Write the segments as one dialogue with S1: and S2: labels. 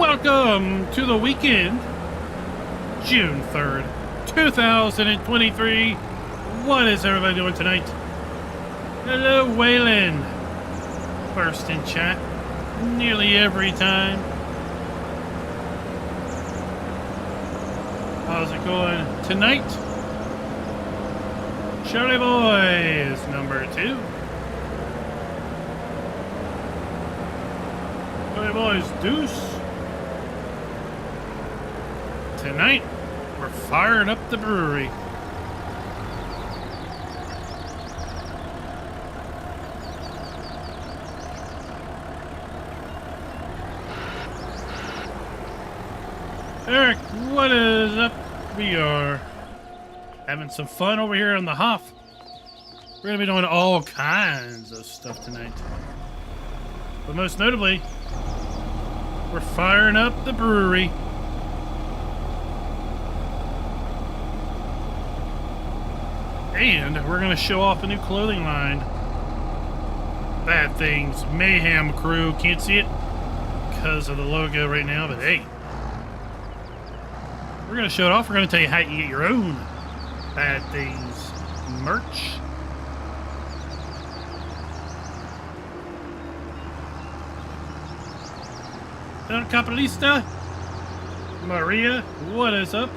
S1: Welcome to the weekend, June 3rd, 2023. What is everybody doing tonight? Hello, Waylon. First in chat, nearly every time. How's it going tonight? Charlie Boy is number 2. Charlie Boy's Deuce. Tonight, we're firing up the brewery. Eric, what is up? We are having some fun over here on the Hof. We're going to be doing all kinds of stuff tonight. But most notably, we're firing up the brewery. And we're going to show off a new clothing line. Bad Things Mayhem Crew. Can't see it because of the logo right now, but hey. We're going to show it off. We're going to tell you how you get your own Bad Things merch. Don Capitalista. Maria, what is up?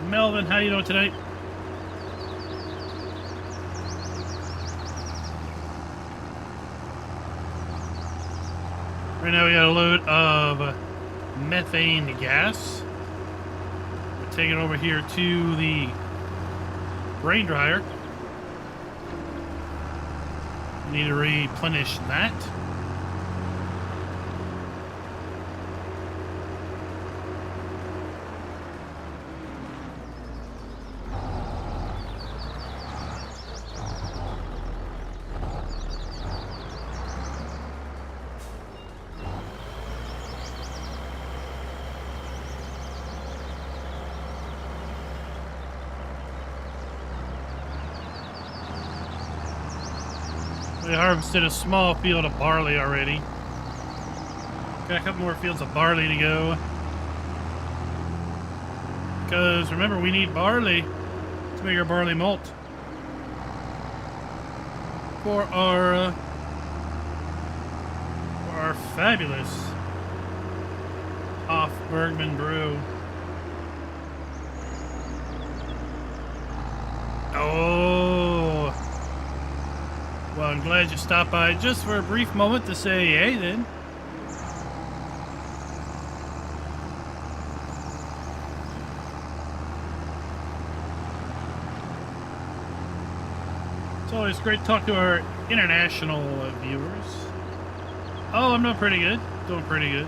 S1: Melvin, how you doing tonight? Right now we got a load of methane gas. We're taking it over here to the grain dryer. We need to replenish that. We harvested a small field of barley already. Got a couple more fields of barley to go. Because remember, we need barley to make our barley malt for our fabulous Hof Bergmann brew. Oh. Well, I'm glad you stopped by just for a brief moment to say hey then. It's always great to talk to our international viewers. Oh, I'm doing pretty good. Doing pretty good.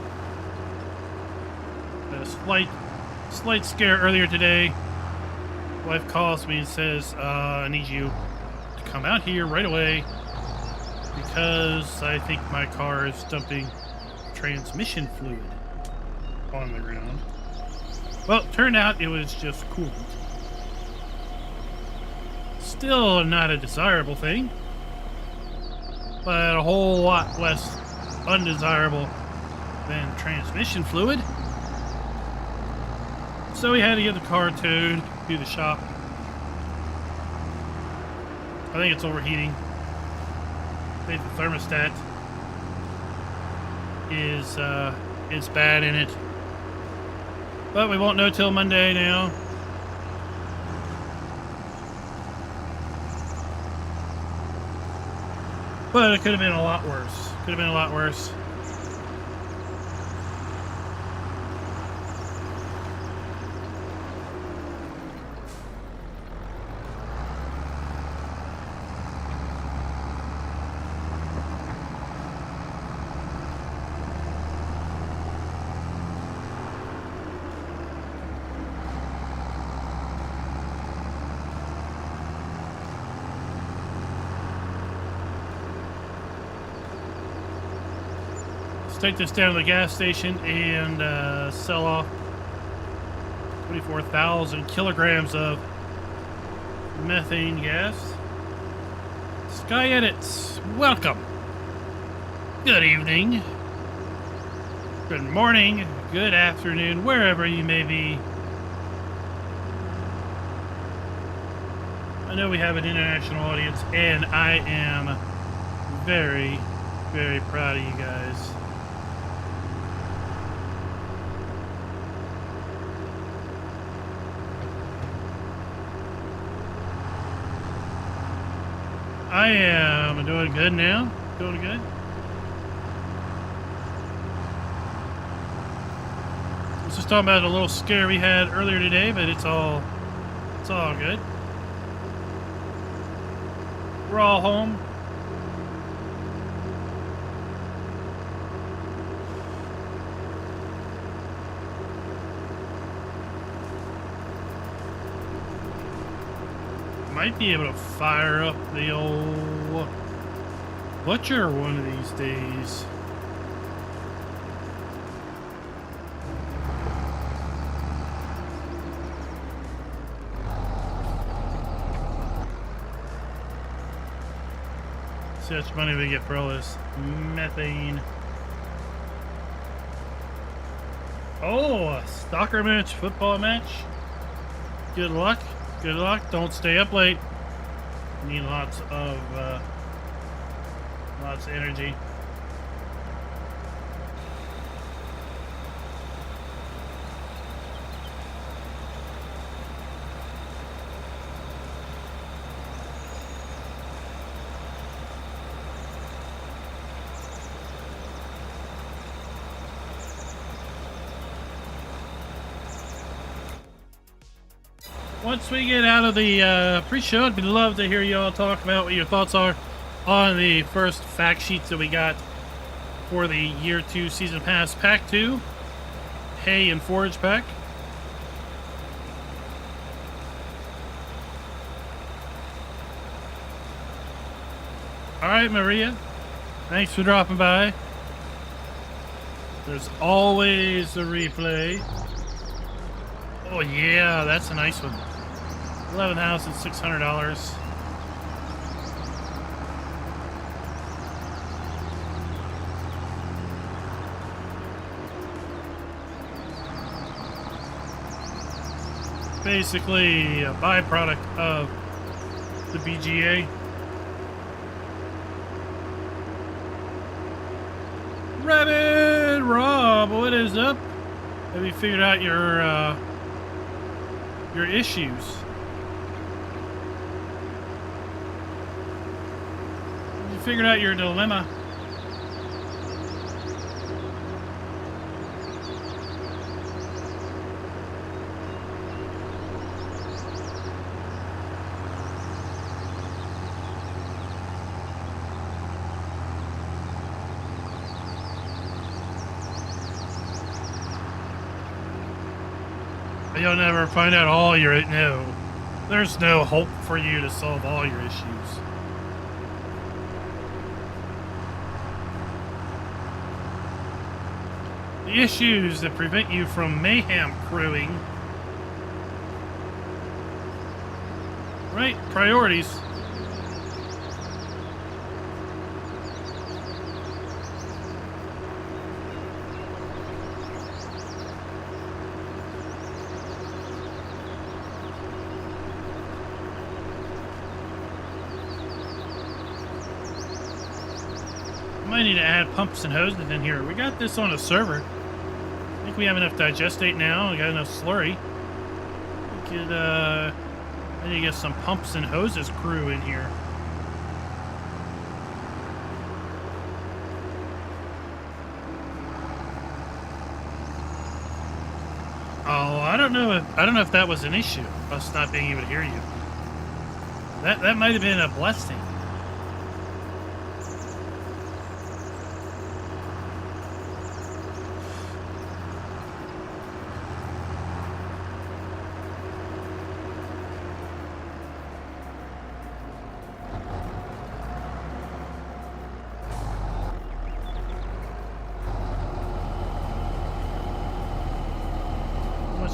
S1: Had a slight scare earlier today. Wife calls me and says, I need you to come out here right away because I think my car is dumping transmission fluid on the ground. Well, it turned out it was just coolant. Still not a desirable thing, but a whole lot less undesirable than transmission fluid. So we had to get the car towed to the shop. I think it's overheating. I think the thermostat is bad in it. But we won't know till Monday now. But it could have been a lot worse. Could have been a lot worse. Let's take this down to the gas station and sell off 24,000 kilograms of methane gas. Sky Edits, welcome. Good evening. Good morning. good afternoon, wherever you may be. I know we have an international audience, and I am very, very proud of you guys. I am doing good now. Doing good. I was just talking about a little scare we had earlier today, but it's all good. We're all home. Might be able to fire up the old butcher one of these days. See how much money we get for all this methane. Oh, a soccer match, football match. Good luck. Good luck. Don't stay up late. Need lots of energy. Once we get out of the pre-show, I'd love to hear you all talk about what your thoughts are on the first fact sheets that we got for the Year 2 Season Pass Pack 2 Hay and Forage Pack. Alright, Maria. Thanks for dropping by. There's always a replay. Oh yeah, that's a nice one. $11,600. Basically a byproduct of the BGA. Rabbit Rob, what is up? Have you figured out your issues? You figured out your dilemma. You'll never find out all your... No. There's no hope for you to solve all your issues. The issues that prevent you from mayhem crewing. Right? Priorities. I need to add pumps and hoses in here. We got this on a server. I think we have enough digestate now. We got enough slurry. We could, I need to get some pumps and hoses crew in here. Oh, I don't know if that was an issue, us not being able to hear you. That might have been a blessing.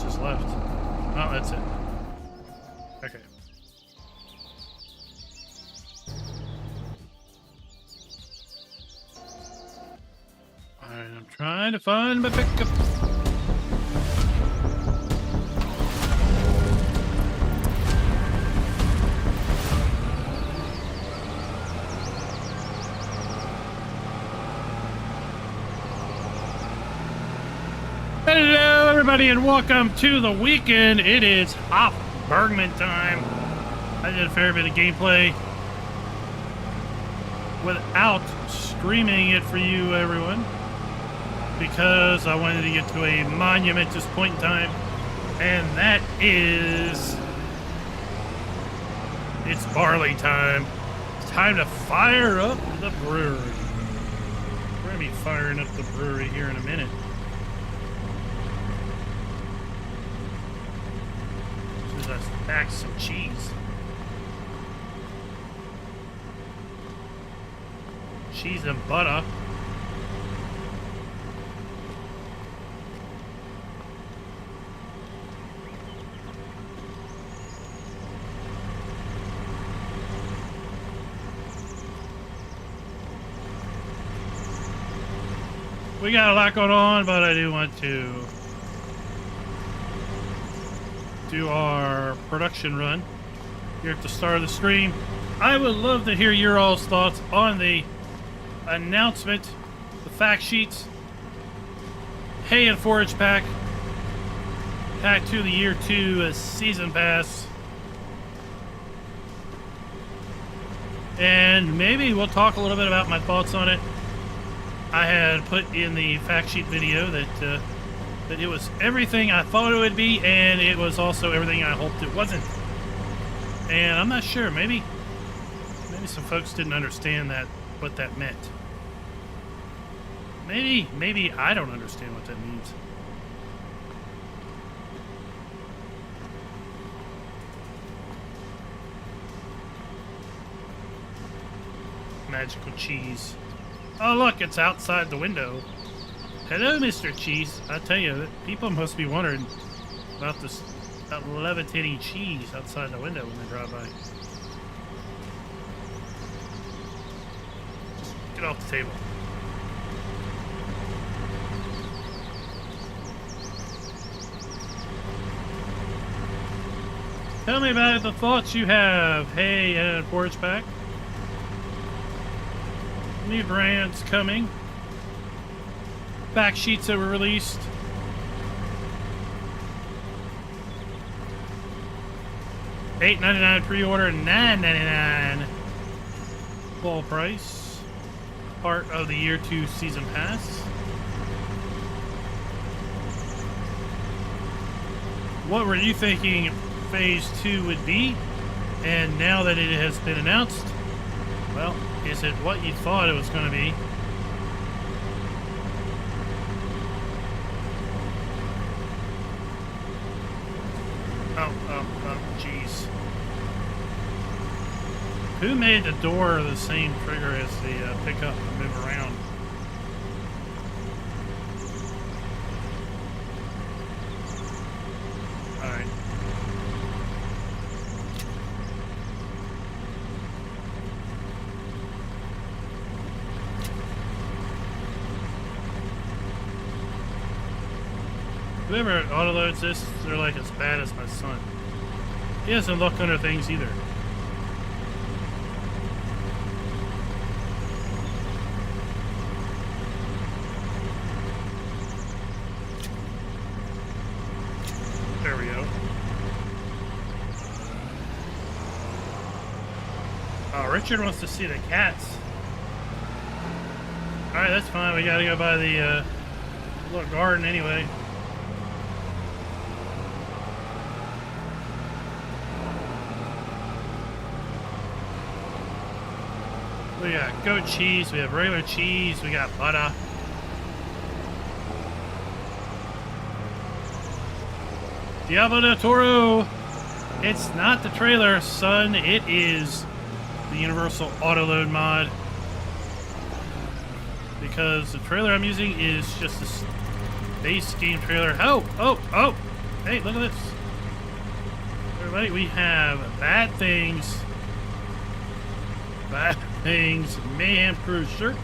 S1: Is left. Oh, that's it. Okay. Alright, I'm trying to find my pickup. everybody, and welcome to the weekend. It is Hof Bergmann time. I did a fair bit of gameplay without streaming it for you, everyone, because I wanted to get to a monumentous point in time, and that is... it's barley time. It's time to fire up the brewery. We're going to be firing up the brewery here in a minute. Let's back some cheese. Cheese and butter. We got a lot going on, but I do want to do our production run here at the start of the stream. I would love to hear your all's thoughts on the announcement, the fact sheets, hay and forage pack, pack 2 the year 2 season pass, and maybe we'll talk a little bit about my thoughts on it. I had put in the fact sheet video that it was everything I thought it would be, and it was also everything I hoped it wasn't. And I'm not sure. Maybe some folks didn't understand what that meant. Maybe I don't understand what that means. Magical cheese. Oh, look, it's outside the window. Hello, Mr. Cheese. I tell you, people must be wondering about this levitating cheese outside the window when they drive by. Just get off the table. Tell me about the thoughts you have. Hey, and forage pack. New brands coming. Fact sheets that were released. $8.99 pre-order, $9.99 full price. Part of the year 2 season pass. What were you thinking phase 2 would be? And now that it has been announced, well, is it what you thought it was going to be? Oh, jeez. Who made the door the same trigger as the pickup to move around? Alright. Whoever autoloads this, they're like as bad as my son. He doesn't look under things either. There we go. Oh, Richard wants to see the cats. Alright, that's fine. We gotta go by the little garden anyway. We got goat cheese, we have regular cheese, we got butter. Diablo del Toro! It's not the trailer, son, it is the Universal Autoload mod. Because the trailer I'm using is just a base game trailer. Oh! Hey, look at this. Everybody, we have Bad Things. Bad Things Mayhem Crew shirt.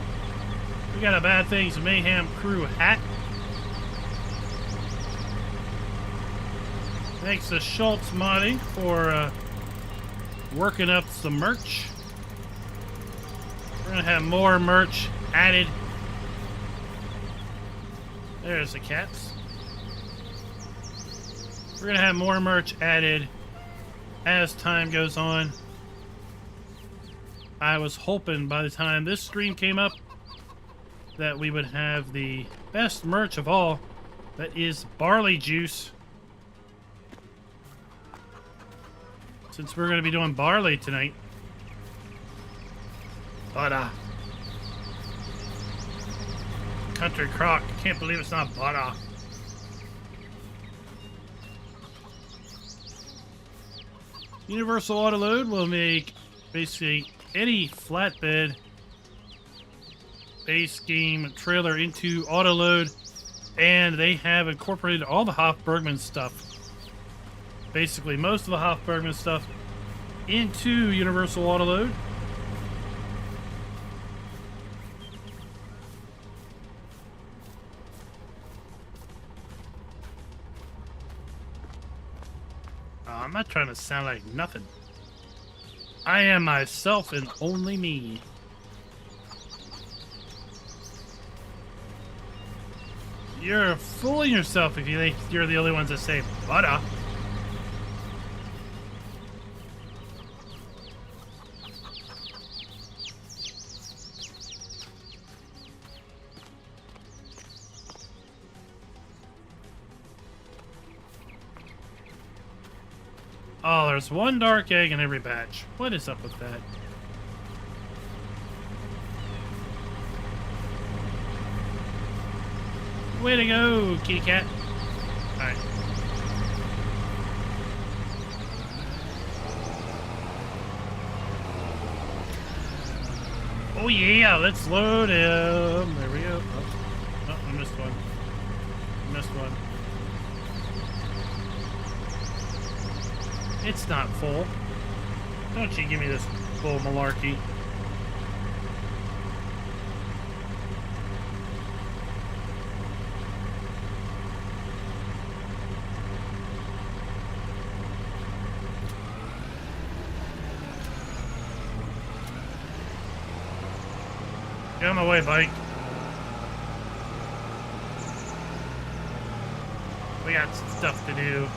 S1: We got a Bad Things Mayhem Crew hat. Thanks to Schultz Modding for working up some merch. We're gonna have more merch added. There's the cats. We're gonna have more merch added as time goes on. I was hoping by the time this stream came up that we would have the best merch of all. That is barley juice. Since we're going to be doing barley tonight. Butter. Country crock. Can't believe it's not butter. Universal Autoload will make basically any flatbed base game trailer into autoload, and they have incorporated all the Hof Bergmann stuff. Basically, most of the Hof Bergmann stuff into Universal Autoload. I'm not trying to sound like nothing. I am myself and only me. You're fooling yourself if you think you're the only ones that say butter. Oh, there's one dark egg in every batch. What is up with that? Way to go, kitty cat. Alright. Oh yeah, let's load him. There we go. Oh, I missed one. Missed one. It's not full. Don't you give me this full malarkey. Get out of my way, bike. We got stuff to do.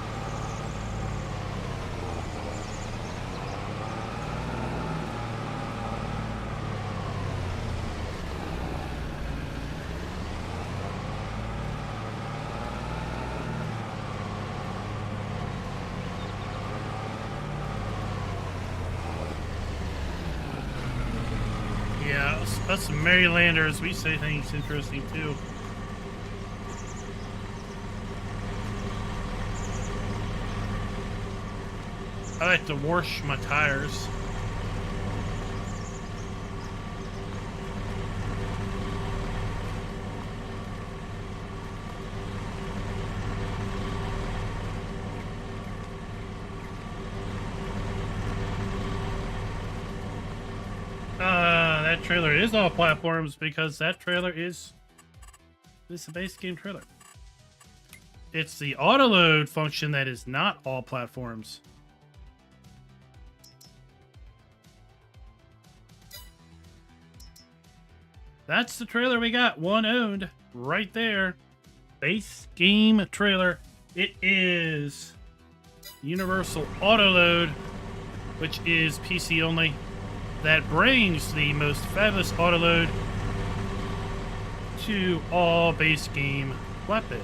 S1: Us Marylanders, we say things interesting too. I like to wash my tires. That trailer is all platforms because that trailer is a base game trailer. It's the autoload function that is not all platforms. That's the trailer we got. One owned right there. Base game trailer. It is Universal Autoload, which is PC only. That brings the most fabulous autoload to all base game flatbeds.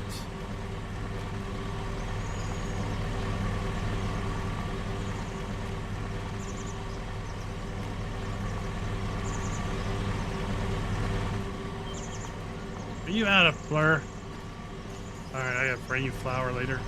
S1: Are you out of blur? Alright, I gotta bring you flour later.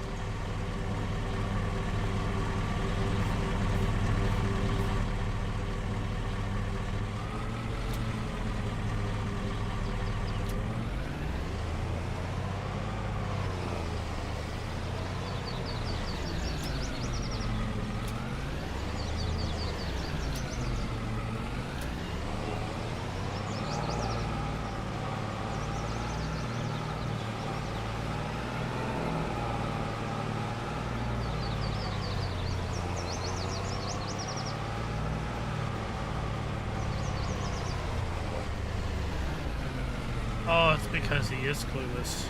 S1: Oh, it's because he is clueless.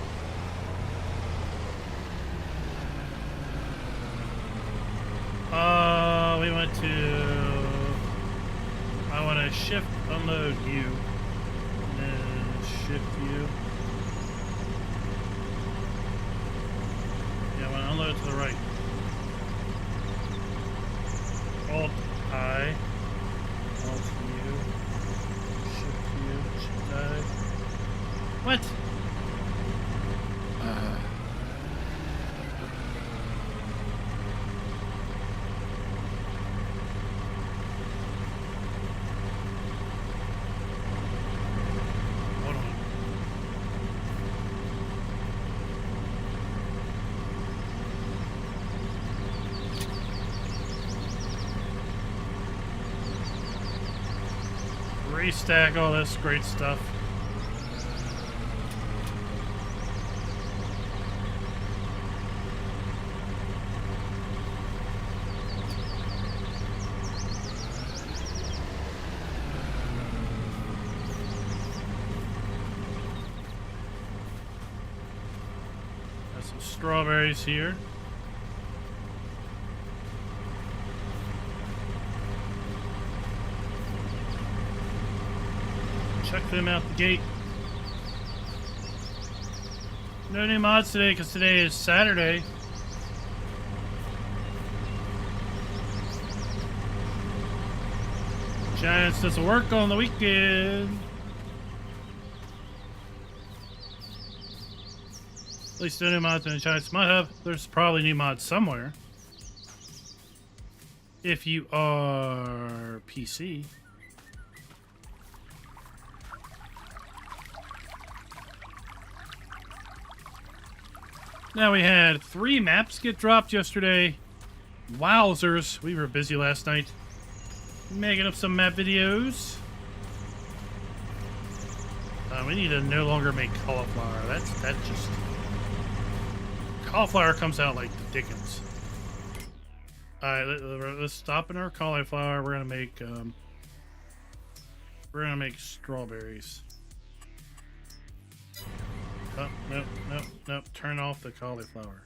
S1: to shift unload you, and then shift you. Yeah, I want to unload to the right. Alt I. Alt U. Shift U. Shift I. What? Hold on. Restack all this great stuff. Got some strawberries here. Check them out the gate. No new mods today because today is Saturday. Giants doesn't work on the weekend. At least no new mods in the Giants mod hub. There's probably new mods somewhere. If you are PC. Now we had 3 maps get dropped yesterday. Wowzers, we were busy last night making up some map videos. We need to no longer make cauliflower. That just cauliflower comes out like the Dickens. All right, let's stop in our cauliflower. We're gonna make strawberries. Oh, nope. Turn off the cauliflower.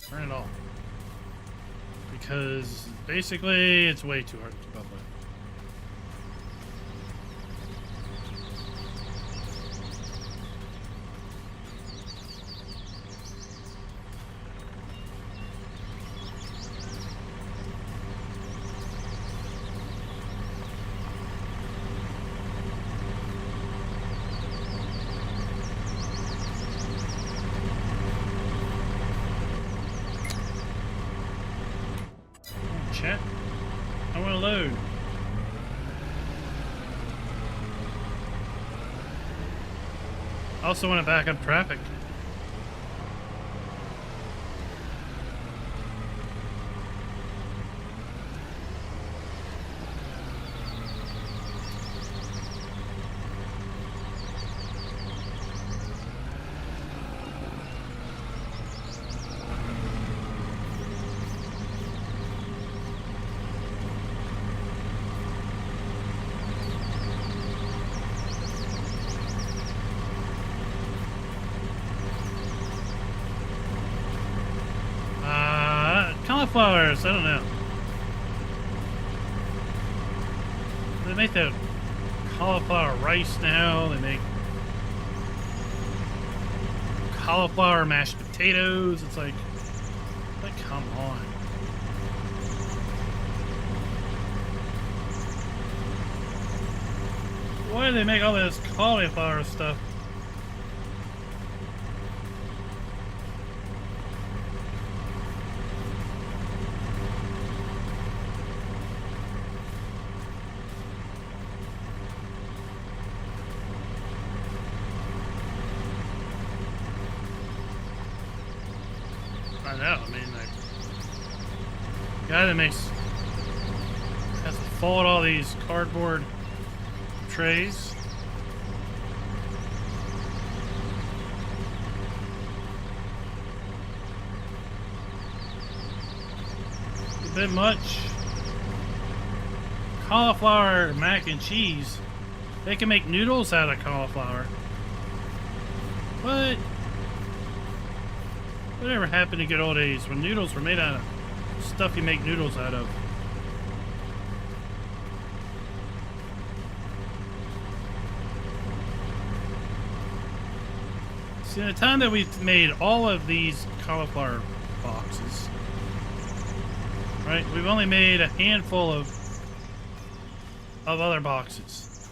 S1: Turn it off. Because basically it's way too hard to keep up with. Chat. I want to load. I also want to back up traffic. Cauliflowers, I don't know. They make the cauliflower rice now. They make cauliflower mashed potatoes. It's like come on. Why do they make all this cauliflower stuff? I know, I mean, like, the guy that has to fold all these cardboard trays. It's a bit much. Cauliflower mac and cheese. They can make noodles out of cauliflower. What? Whatever happened to good old days when noodles were made out of stuff you make noodles out of? See, in the time that we've made all of these cauliflower boxes, right? We've only made a handful of other boxes.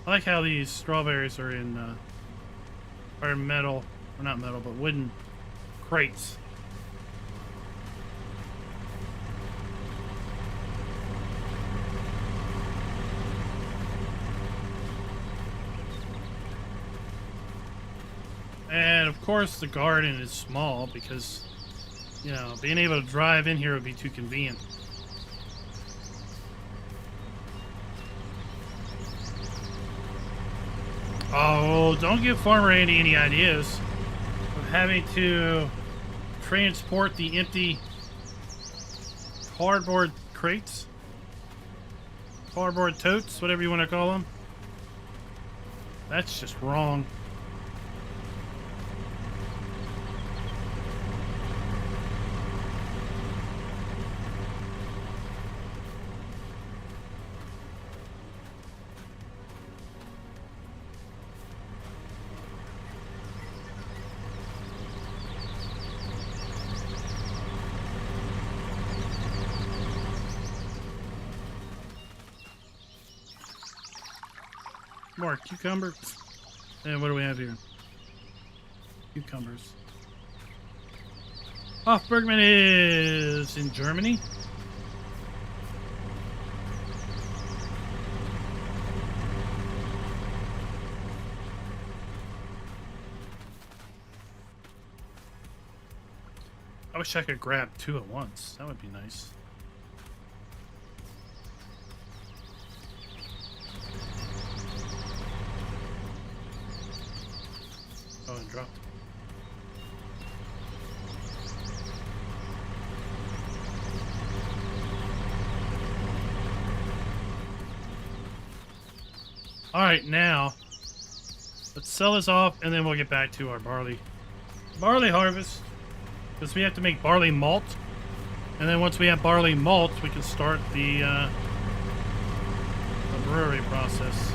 S1: I like how these strawberries are in metal, or not metal, but wooden crates. And of course the garden is small because, you know, being able to drive in here would be too convenient. Oh, don't give Farmer Andy any ideas of having to transport the empty cardboard crates, cardboard totes, whatever you want to call them. That's just wrong. More cucumbers. And what do we have here? Cucumbers. Hof Bergmann is in Germany. I wish I could grab two at once. That would be nice. Oh, and dropped. All right, now let's sell this off, and then we'll get back to our barley harvest, because we have to make barley malt, and then once we have barley malt, we can start the brewery process.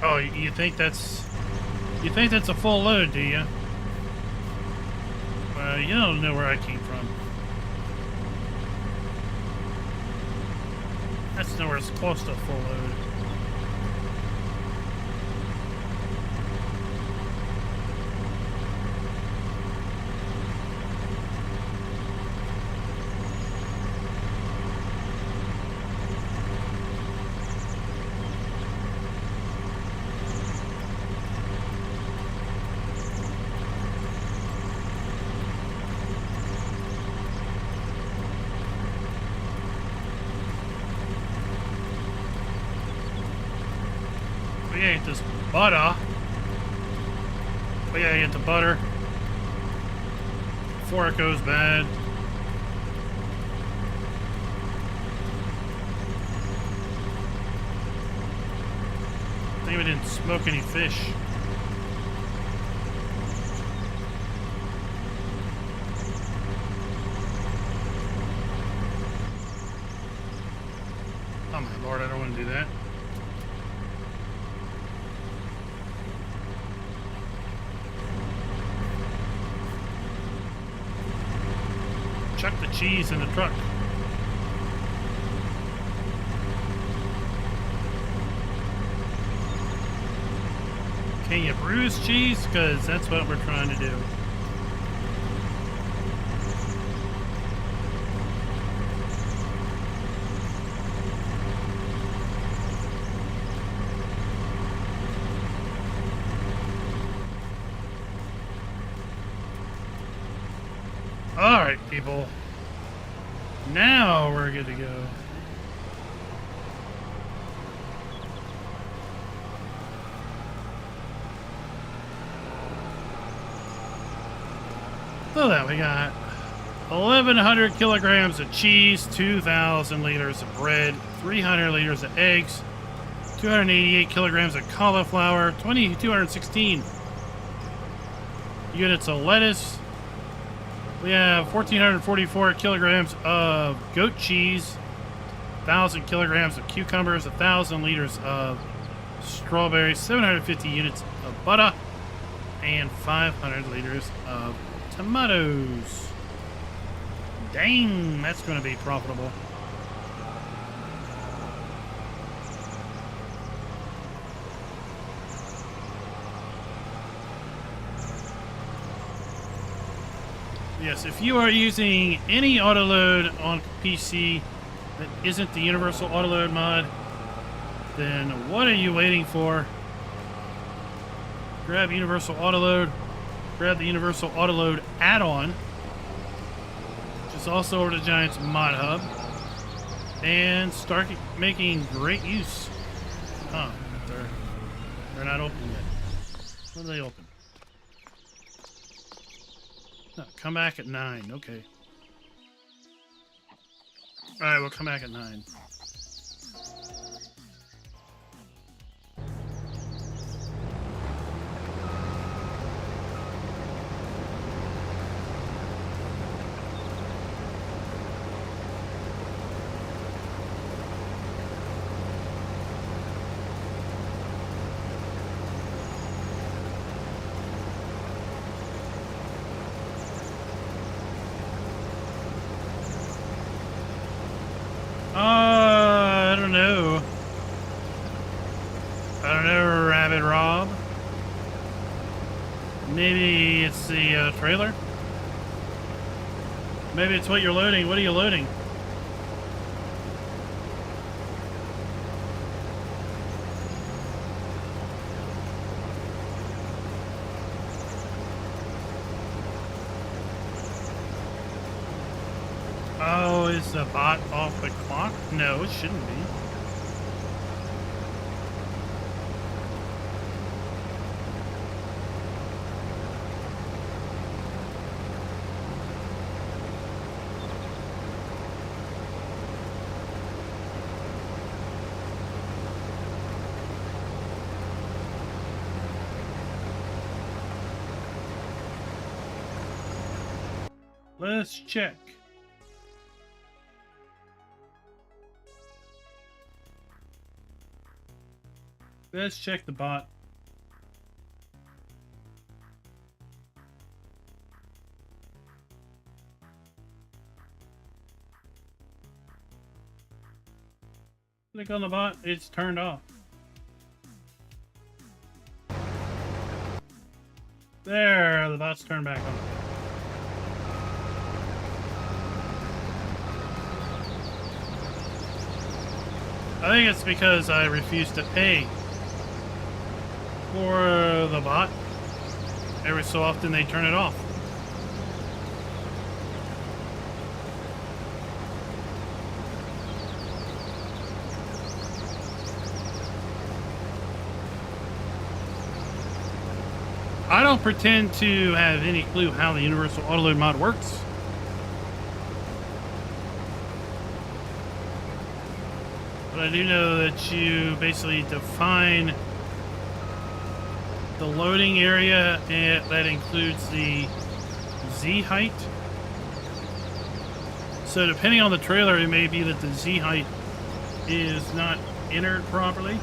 S1: Oh, you think that's a full load, do you? Well, you don't know where I came from. That's nowhere as close to a full load. We ate this butter. We gotta get the butter before it goes bad. I think we didn't smoke any fish. Oh my lord, I don't want to do that. Chuck the cheese in the truck. Can you bruise cheese? Because that's what we're trying to do. Alright, people. Now we're good to go. So that we got 1,100 kilograms of cheese, 2,000 liters of bread, 300 liters of eggs, 288 kilograms of cauliflower, 216 units of lettuce. We have 1,444 kilograms of goat cheese, 1,000 kilograms of cucumbers, 1,000 liters of strawberries, 750 units of butter, and 500 liters of tomatoes. Dang, that's going to be profitable. Yes, if you are using any autoload on PC that isn't the Universal Autoload mod, then what are you waiting for? Grab Universal Autoload, grab the Universal Autoload add-on, which is also over the Giants Mod Hub, and start making great use. Huh, they're not open yet. When are they open? No, come back at 9, okay. Alright, we'll come back at 9. I don't know. I don't know, Rabbit Rob. Maybe it's the trailer? Maybe it's what you're loading. What are you loading? Oh, is the bot off the clock? No, it shouldn't be. Let's check. Let's check the bot. Click on the bot, it's turned off. There, the bot's turned back on. I think it's because I refused to pay for the bot. Every so often they turn it off. I don't pretend to have any clue how the Universal Autoload mod works. But I do know that you basically define the loading area, and that includes the Z height. So depending on the trailer, it may be that the Z height is not entered properly.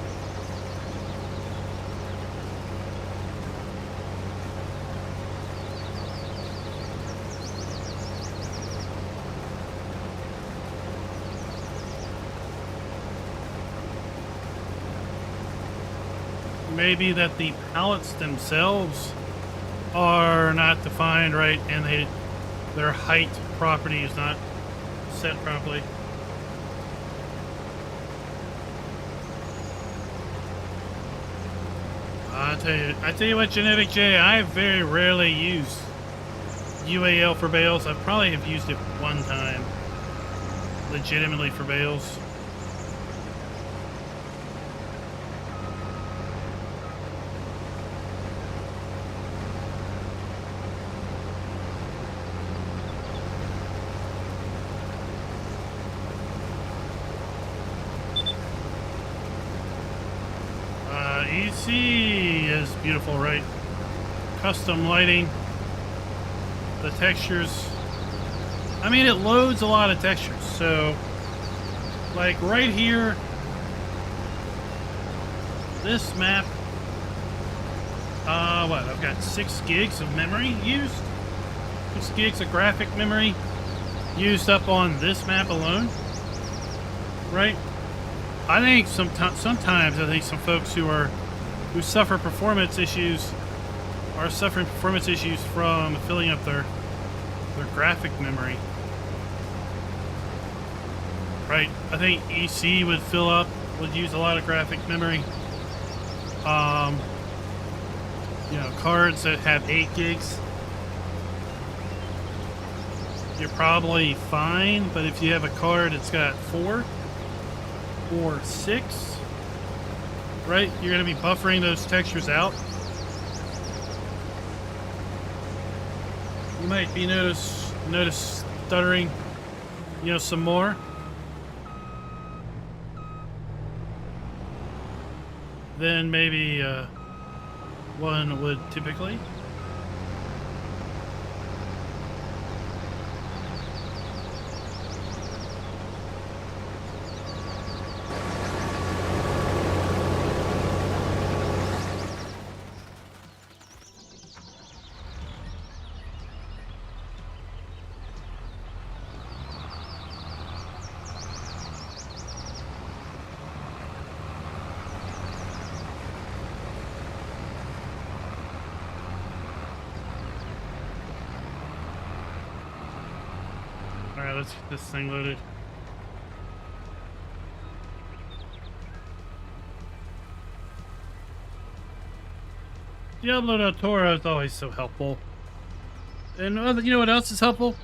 S1: Maybe that the pallets themselves are not defined right, and their height property is not set properly. I tell you what, Genetic J, I very rarely use UAL for bales. I probably have used it one time, legitimately for bales. EC is beautiful, right? Custom lighting, the textures. I mean, it loads a lot of textures. So, like right here, this map, I've got 6 gigs of memory used. 6 gigs of graphic memory used up on this map alone, right? I think sometimes I think some folks who suffer performance issues are suffering performance issues from filling up their graphic memory, right? I think EC would use a lot of graphic memory. You know, cards that have 8 gigs, you're probably fine. But if you have a card that's got 4 or 6, right, you're going to be buffering those textures out. You might be notice stuttering, you know, some more. Than maybe one would typically. Alright, let's get this thing loaded. Diablo del Toro is always so helpful. And you know what else is helpful?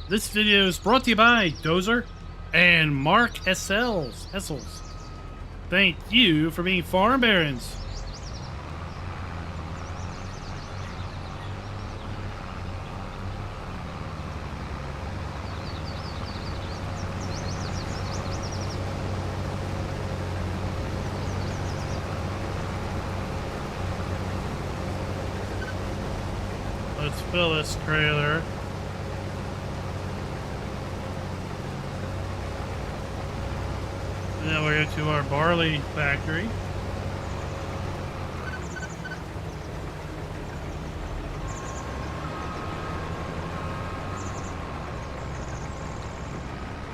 S1: This video is brought to you by Dozer and Mark Hessels. Thank you for being farm barons. Let's fill this trailer. And then we'll go to our barley factory.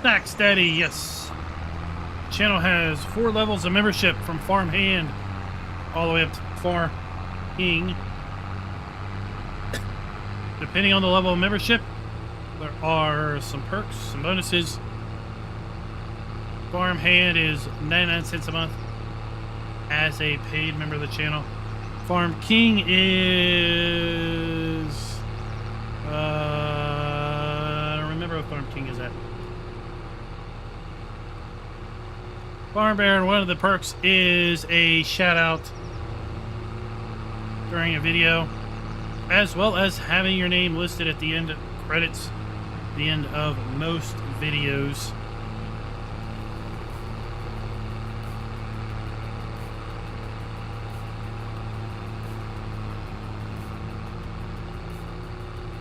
S1: Stack Steady, yes. The channel has 4 levels of membership from Farm Hand all the way up to Farm King. Depending on the level of membership, there are some perks, some bonuses. Farm Hand is 99 cents a month as a paid member of the channel. Farm King is... I don't remember what Farm King is at. Farm Baron, one of the perks is a shout out during a video, as well as having your name listed at the end of credits, the end of most videos.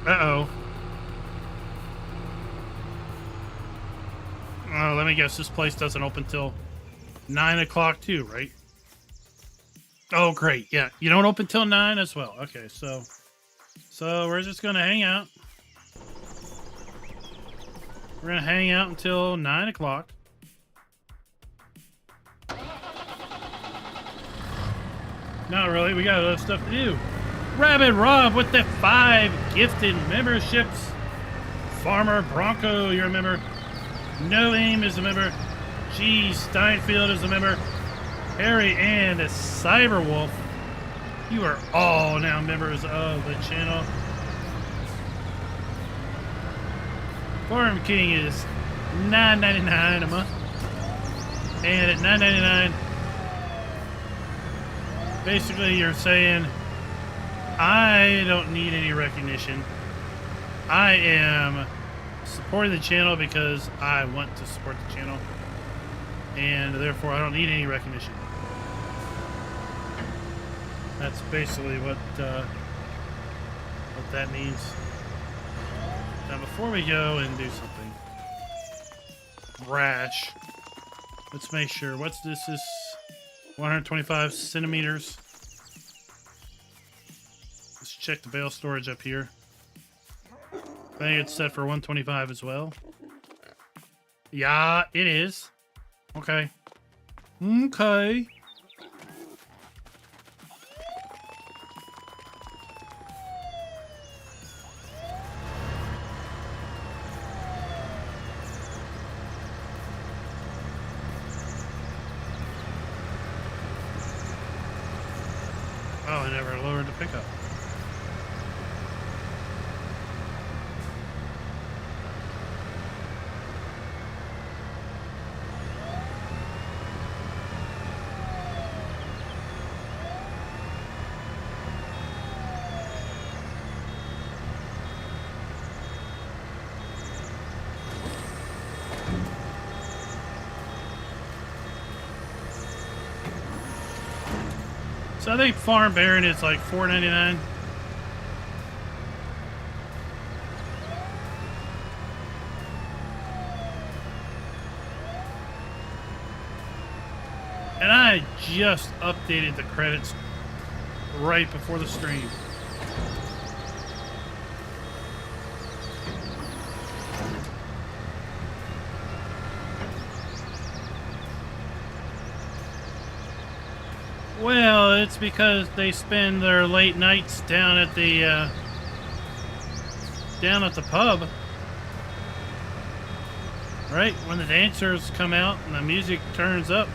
S1: Uh-oh. Oh, let me guess, this place doesn't open till 9 o'clock too, right? Oh, great. Yeah, you don't open till 9 as well. Okay, so we're just going to hang out. We're going to hang out until 9 o'clock. Not really. We got other stuff to do. Rabbit Rob with the 5 gifted memberships. Farmer Bronco, you're a member. No Aim is a member. G. Steinfeld is a member. Harry and Cyberwolf, you are all now members of the channel. Farm King is $9.99 a month. And at $9.99, basically you're saying, I don't need any recognition. I am supporting the channel because I want to support the channel. And therefore I don't need any recognition. That's basically what that means. Now, before we go and do something rash, let's make sure. What's this? Is 125 centimeters. Let's check the bale storage up here. I think it's set for 125 as well. Yeah, it is. Okay. Okay. Oh, I never lowered the pickup. So I think Farm Baron is like $4.99. And I just updated the credits right before the stream. Well, it's because they spend their late nights down at the pub, right? When the dancers come out and the music turns up.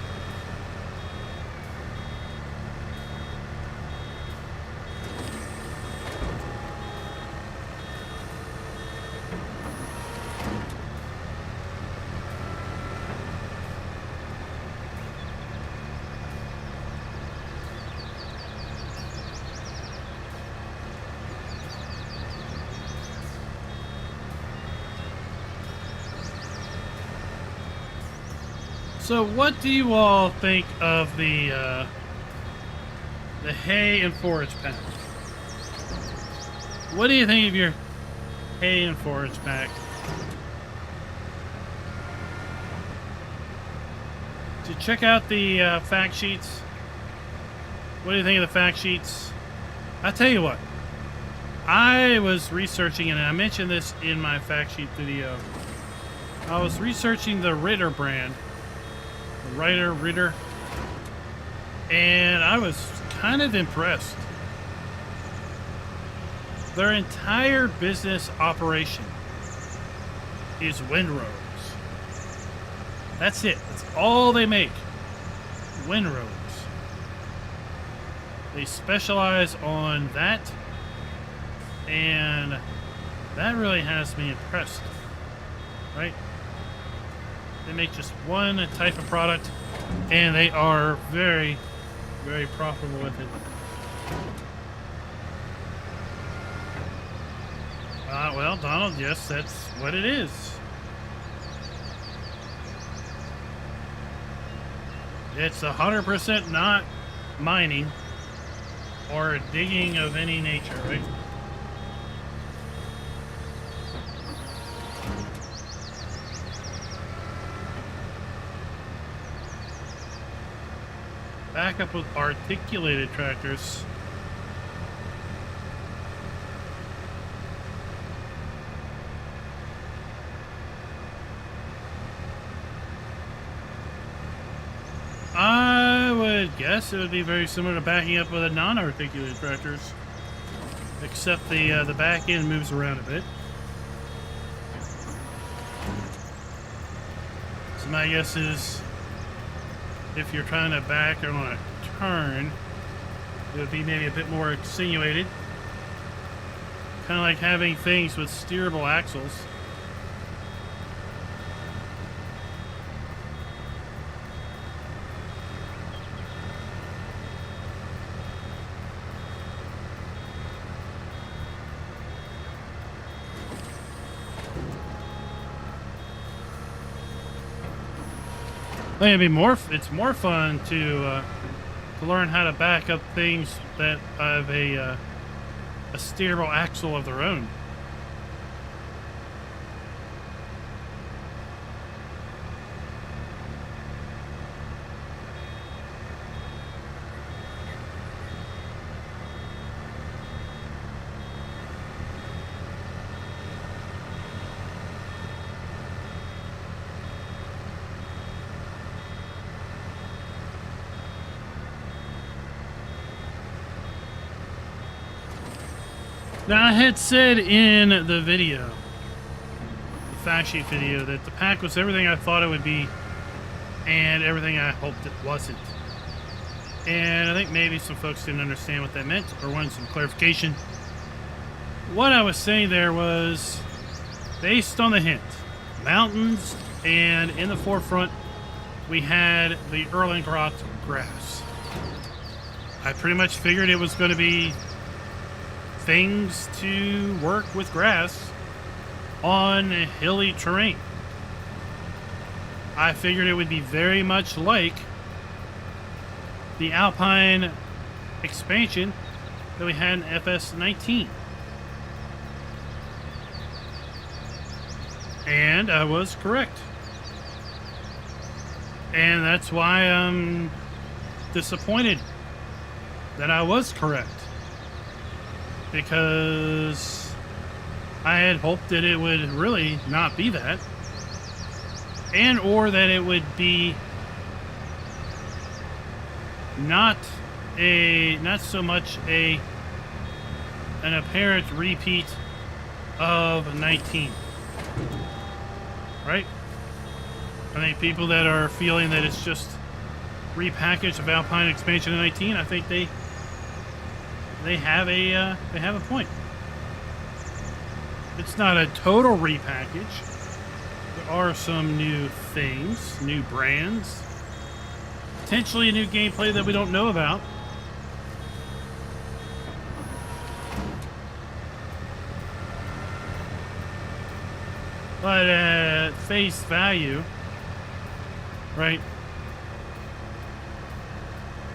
S1: So what do you all think of the hay and forage pack? What do you think of your hay and forage pack? Did you check out the fact sheets? What do you think of the fact sheets? I'll tell you what. I was researching, and I mentioned this in my fact sheet video. I was researching the Ritter brand. Ritter, and I was kind of impressed. Their entire business operation is windrows. That's it. That's all they make. Windrows. They specialize on that, and that really has me impressed, right? They make just one type of product, and they are very, very profitable with it. Well, Donald, yes, that's what it is. It's 100% not mining or digging of any nature, right? Back up with articulated tractors. I would guess it would be very similar to backing up with a non-articulated tractors, except the back end moves around a bit. So my guess is, if you're trying to back or on a turn, it would be maybe a bit more extenuated. Kind of like having things with steerable axles. I think it's more fun to to learn how to back up things that have a steerable axle of their own. Now, I had said in the video, the fact sheet video, that the pack was everything I thought it would be and everything I hoped it wasn't. And I think maybe some folks didn't understand what that meant or wanted some clarification. What I was saying there was based on the hint, mountains, and in the forefront, we had the Erlengrot grass. I pretty much figured it was going to be things to work with grass on hilly terrain. I figured it would be very much like the Alpine expansion that we had in FS19. And I was correct. And that's why I'm disappointed that I was correct. Because I had hoped that it would really not be that, and or that it would be not so much an apparent repeat of 19. Right? I think people that are feeling that it's just repackaged of Alpine expansion in 19, I think they have a point. It's not a total repackage. There are some new things, new brands, potentially a new gameplay that we don't know about. But at face value, right,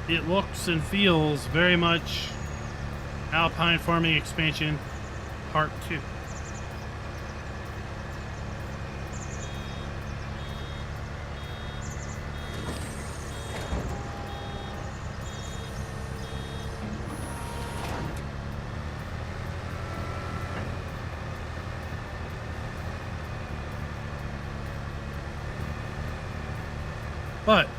S1: it looks and feels very much Alpine Farming Expansion Part 2. But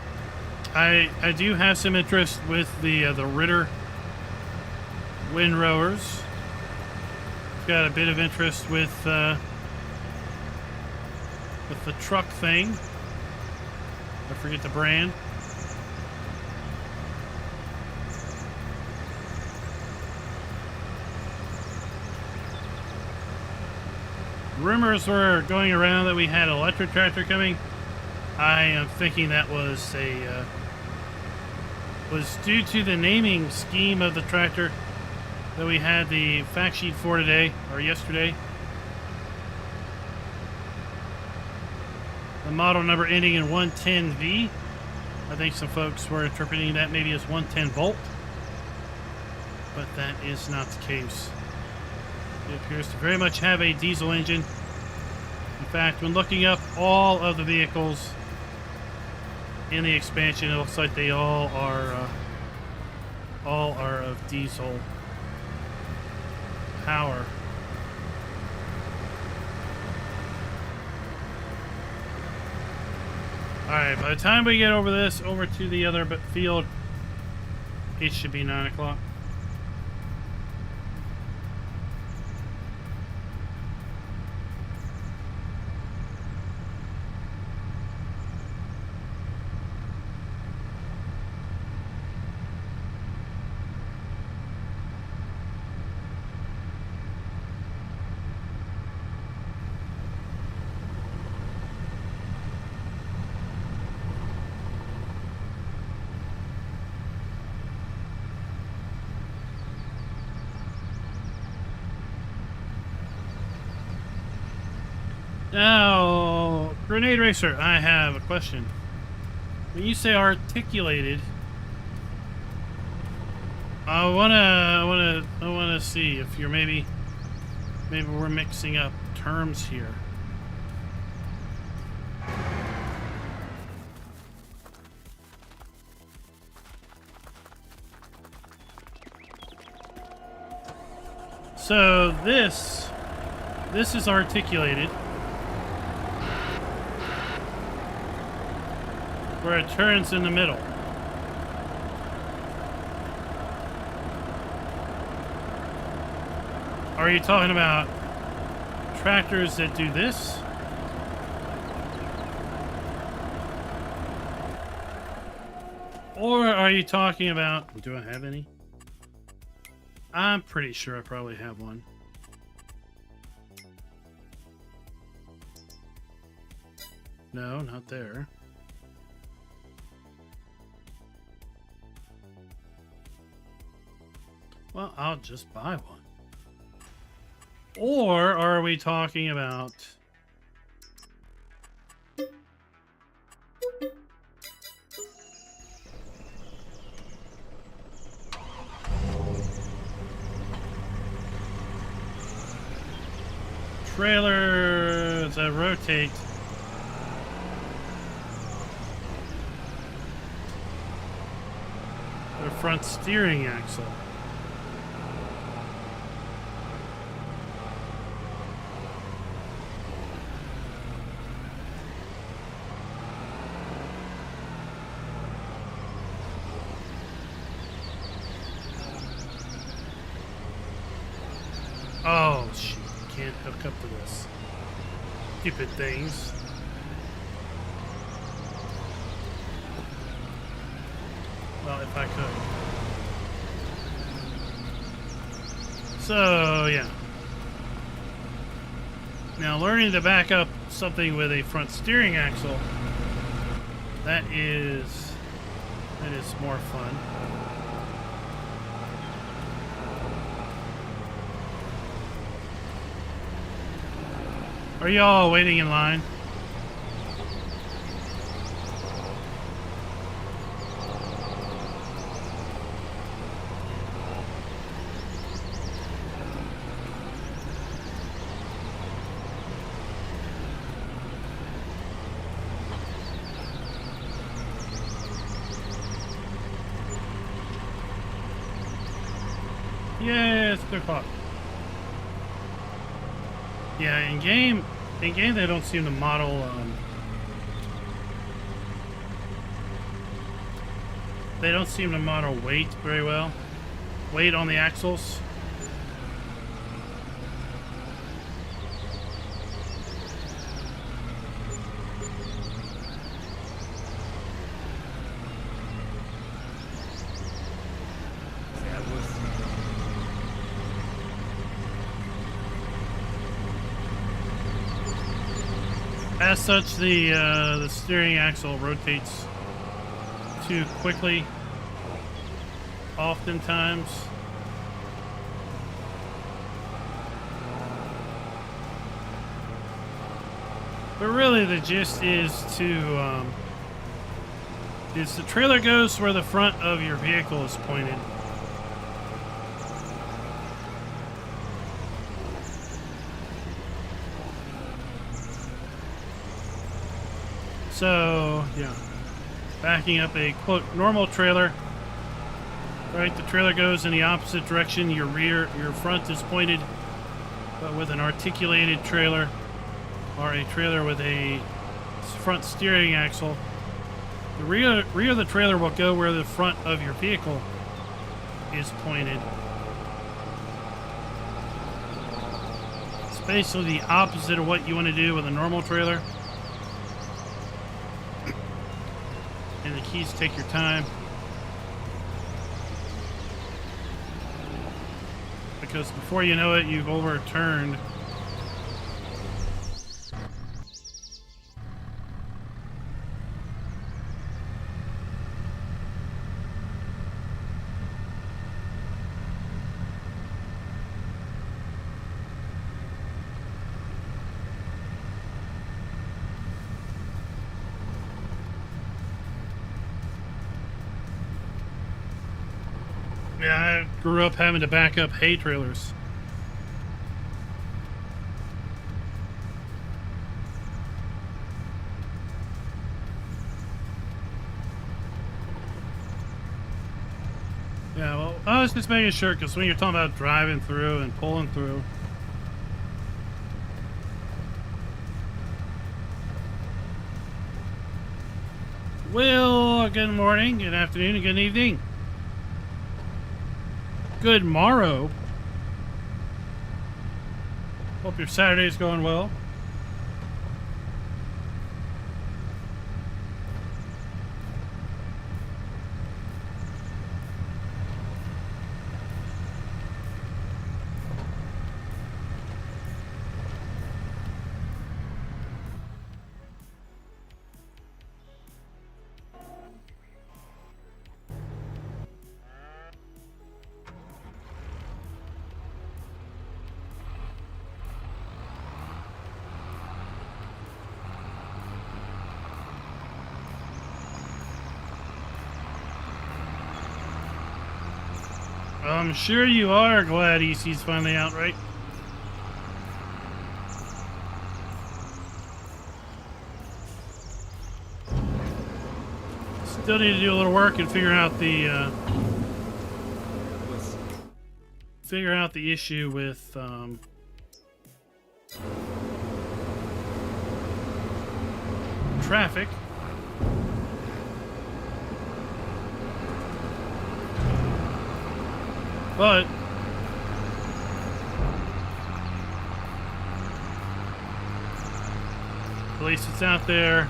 S1: I do have some interest with the Ritter windrowers. Got a bit of interest with the truck thing. I forget the brand. Rumors were going around that we had an electric tractor coming. I am thinking that was due to the naming scheme of the tractor that we had the fact sheet for today, or yesterday. The model number ending in 110V. I think some folks were interpreting that maybe as 110 volt, but that is not the case. It appears to very much have a diesel engine. In fact, when looking up all of the vehicles in the expansion, it looks like they all are of diesel power. Alright, by the time we get over to the other field, it should be 9 o'clock. Now, Grenade Racer, I have a question. When you say articulated, I wanna see if you're maybe we're mixing up terms here. So this is articulated, where it turns in the middle. Are you talking about tractors that do this? Or are you talking about... Do I have any? I'm pretty sure I probably have one. No, not there. Well, I'll just buy one. Or are we talking about... trailers that rotate the front steering axle? Oh, shit. Can't hook up to this. Stupid things. Well, if I could. So, yeah. Now, learning to back up something with a front steering axle, that is more fun. Are y'all waiting in line? Yeah, it's 3 o'clock. Yeah, in game they don't seem to model they don't seem to model weight very well. Weight on the axles. As such, the steering axle rotates too quickly, oftentimes. But really, the gist is the trailer goes where the front of your vehicle is pointed. So, yeah, backing up a, quote, normal trailer, right, the trailer goes in the opposite direction, your front is pointed, but with an articulated trailer, or a trailer with a front steering axle, the rear of the trailer will go where the front of your vehicle is pointed. It's basically the opposite of what you want to do with a normal trailer. And the keys take your time. Because before you know it, you've overturned Yeah, I grew up having to back up hay trailers. Yeah, well, I was just making sure, because when you're talking about driving through and pulling through. Well, good morning, good afternoon, and good evening. Good morrow. Hope your Saturday's going well. I'm sure you are glad EC's finally out, right? Still need to do a little work and figure out the issue with traffic. But at least it's out there.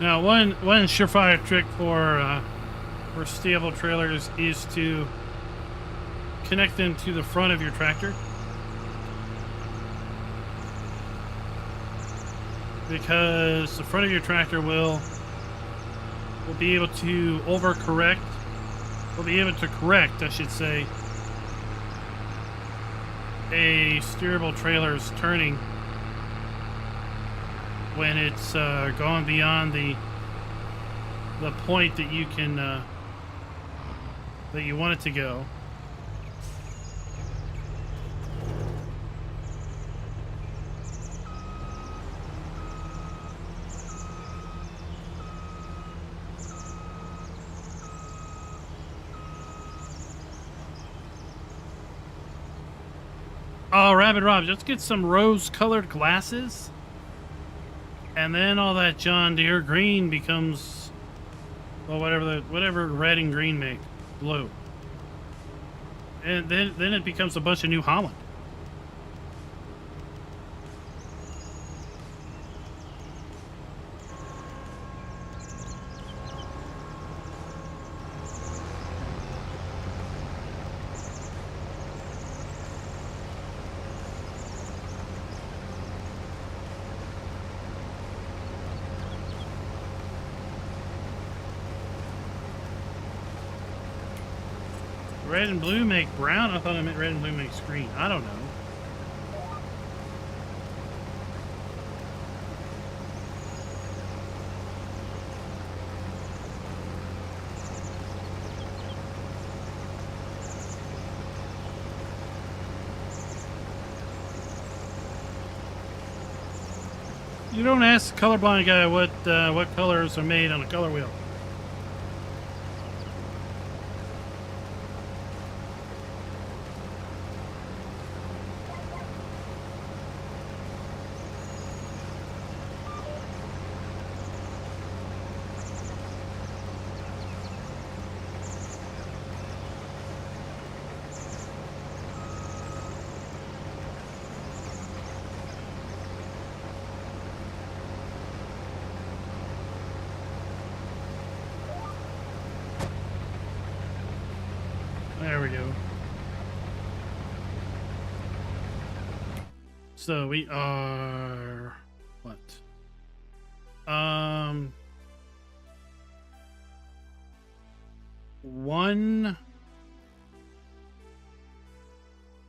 S1: Now, one surefire trick for stable trailers is to connect them to the front of your tractor, because the front of your tractor will be able to overcorrect, will be able to correct, I should say, a steerable trailer's turning when it's gone beyond the point that you can that you want it to go. Oh, Rabbit Rob, let's get some rose-colored glasses, and then all that John Deere green becomes, well, whatever red and green make, blue, and then it becomes a bunch of New Holland. Red and blue make brown? I thought it meant red and blue makes green. I don't know. You don't ask the colorblind guy what colors are made on a color wheel. There we go. So we are what?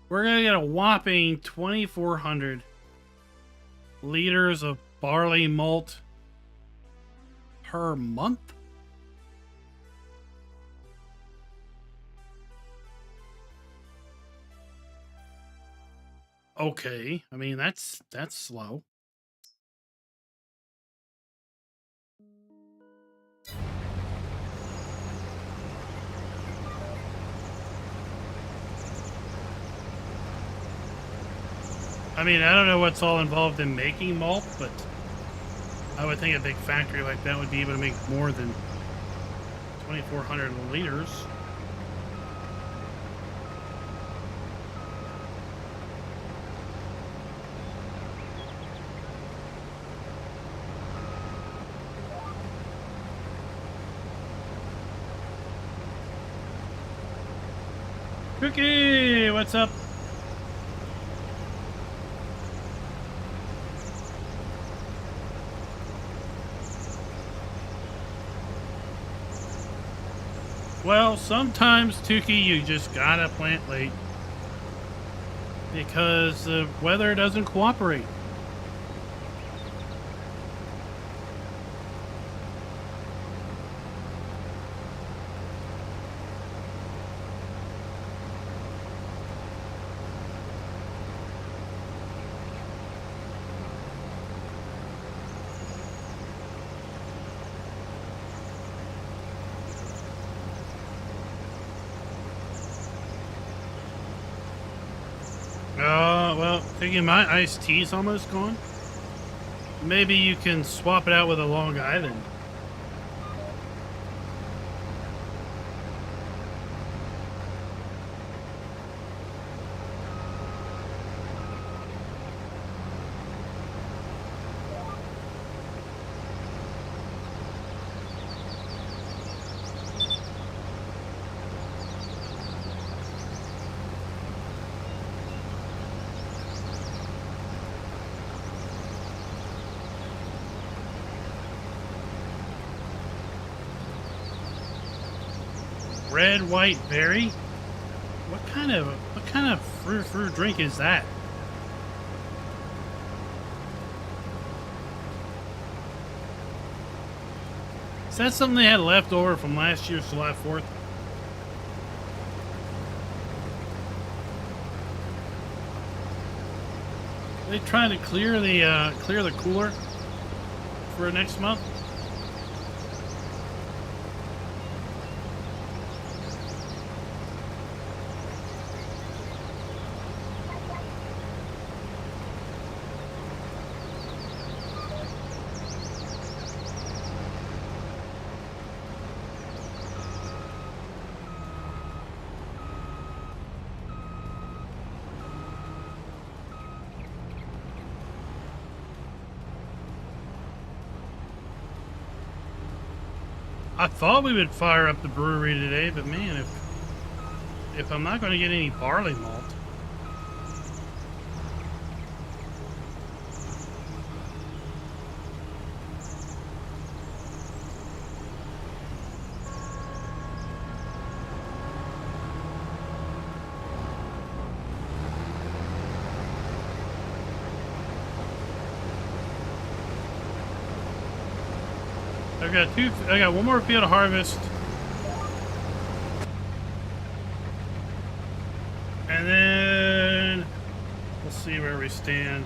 S1: We're gonna get a whopping 2,400 liters of barley malt per month. Okay, I mean that's slow. I mean, I don't know what's all involved in making malt, but I would think a big factory like that would be able to make more than 2,400 liters. Cookie, what's up? Well, sometimes, Tukey, you just gotta plant late because the weather doesn't cooperate. Well, thinking my iced tea's almost gone. Maybe you can swap it out with a Long Island. Red, white, berry? What kind of fruit drink is that? Is that something they had left over from last year's July 4th? Are they trying to clear the cooler for next month? I thought we would fire up the brewery today, but man, if I'm not going to get any barley malt. I got one more field to harvest. And then we'll see where we stand.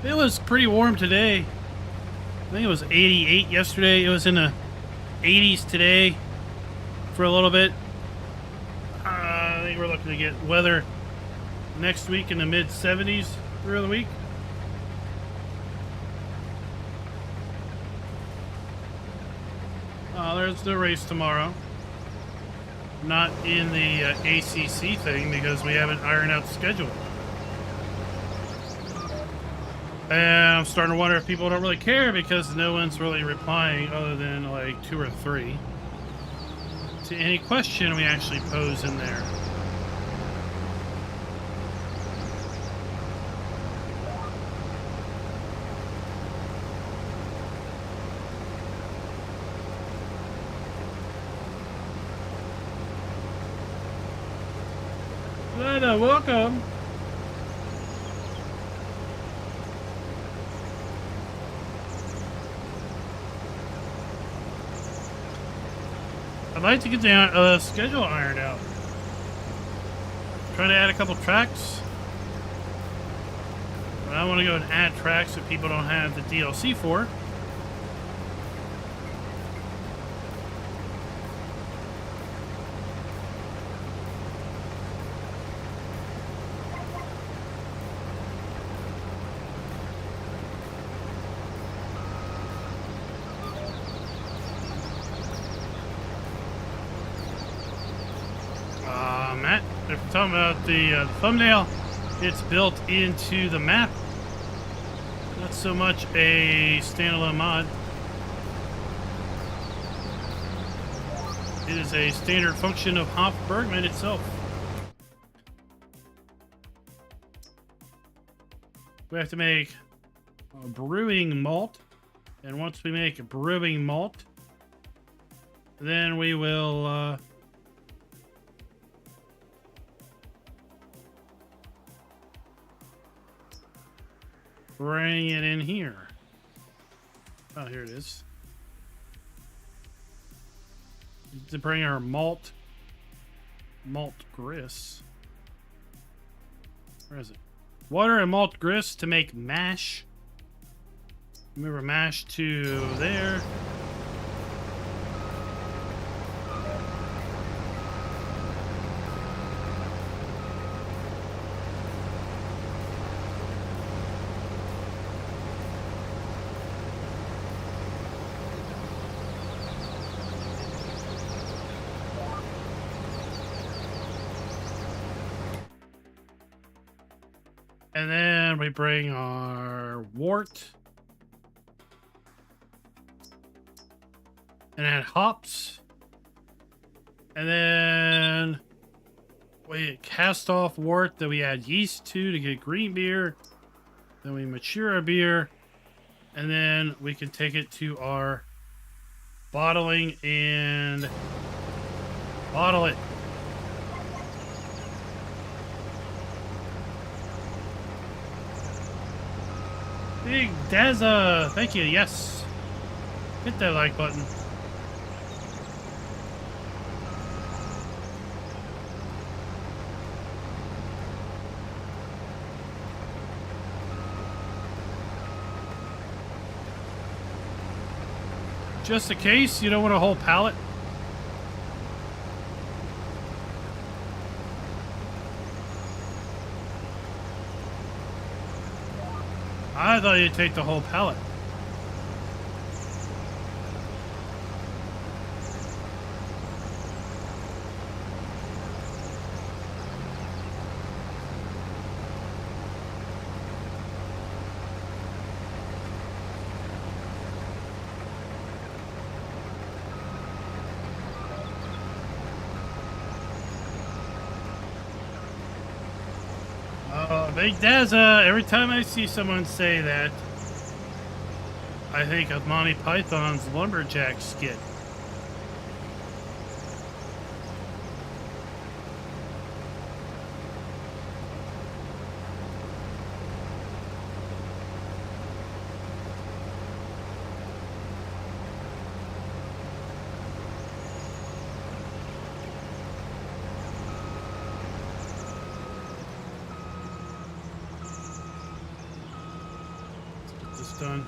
S1: It was pretty warm today. I think it was 88 yesterday. It was in the 80s today for a little bit. I think we're looking to get weather next week in the mid 70s through the week. There's the race tomorrow. Not in the ACC thing because we haven't ironed out the schedule. And I'm starting to wonder if people don't really care because no one's really replying other than like 2 or 3 to any question we actually pose in there. Welcome. I'd like to get the schedule ironed out. Try to add a couple tracks. But I want to go and add tracks that people don't have the DLC for. Matt, if we're talking about the thumbnail, it's built into the map. Not so much a standalone mod. It is a standard function of Hof Bergmann itself. We have to make a brewing malt, and once we make a brewing malt, then we will bring it in here. Oh, here it is. To bring our malt grist. Where is it? Water and malt grist to make mash. Remember mash to there. And then we bring our wort. And add hops. And then we cast off wort that we add yeast to get green beer. Then we mature our beer. And then we can take it to our bottling and bottle it. Big Dazza, thank you, yes. Hit that like button. Just in case you don't want a whole pallet. I thought you'd take the whole pallet. Big Dazza, every time I see someone say that, I think of Monty Python's Lumberjack skit. Done.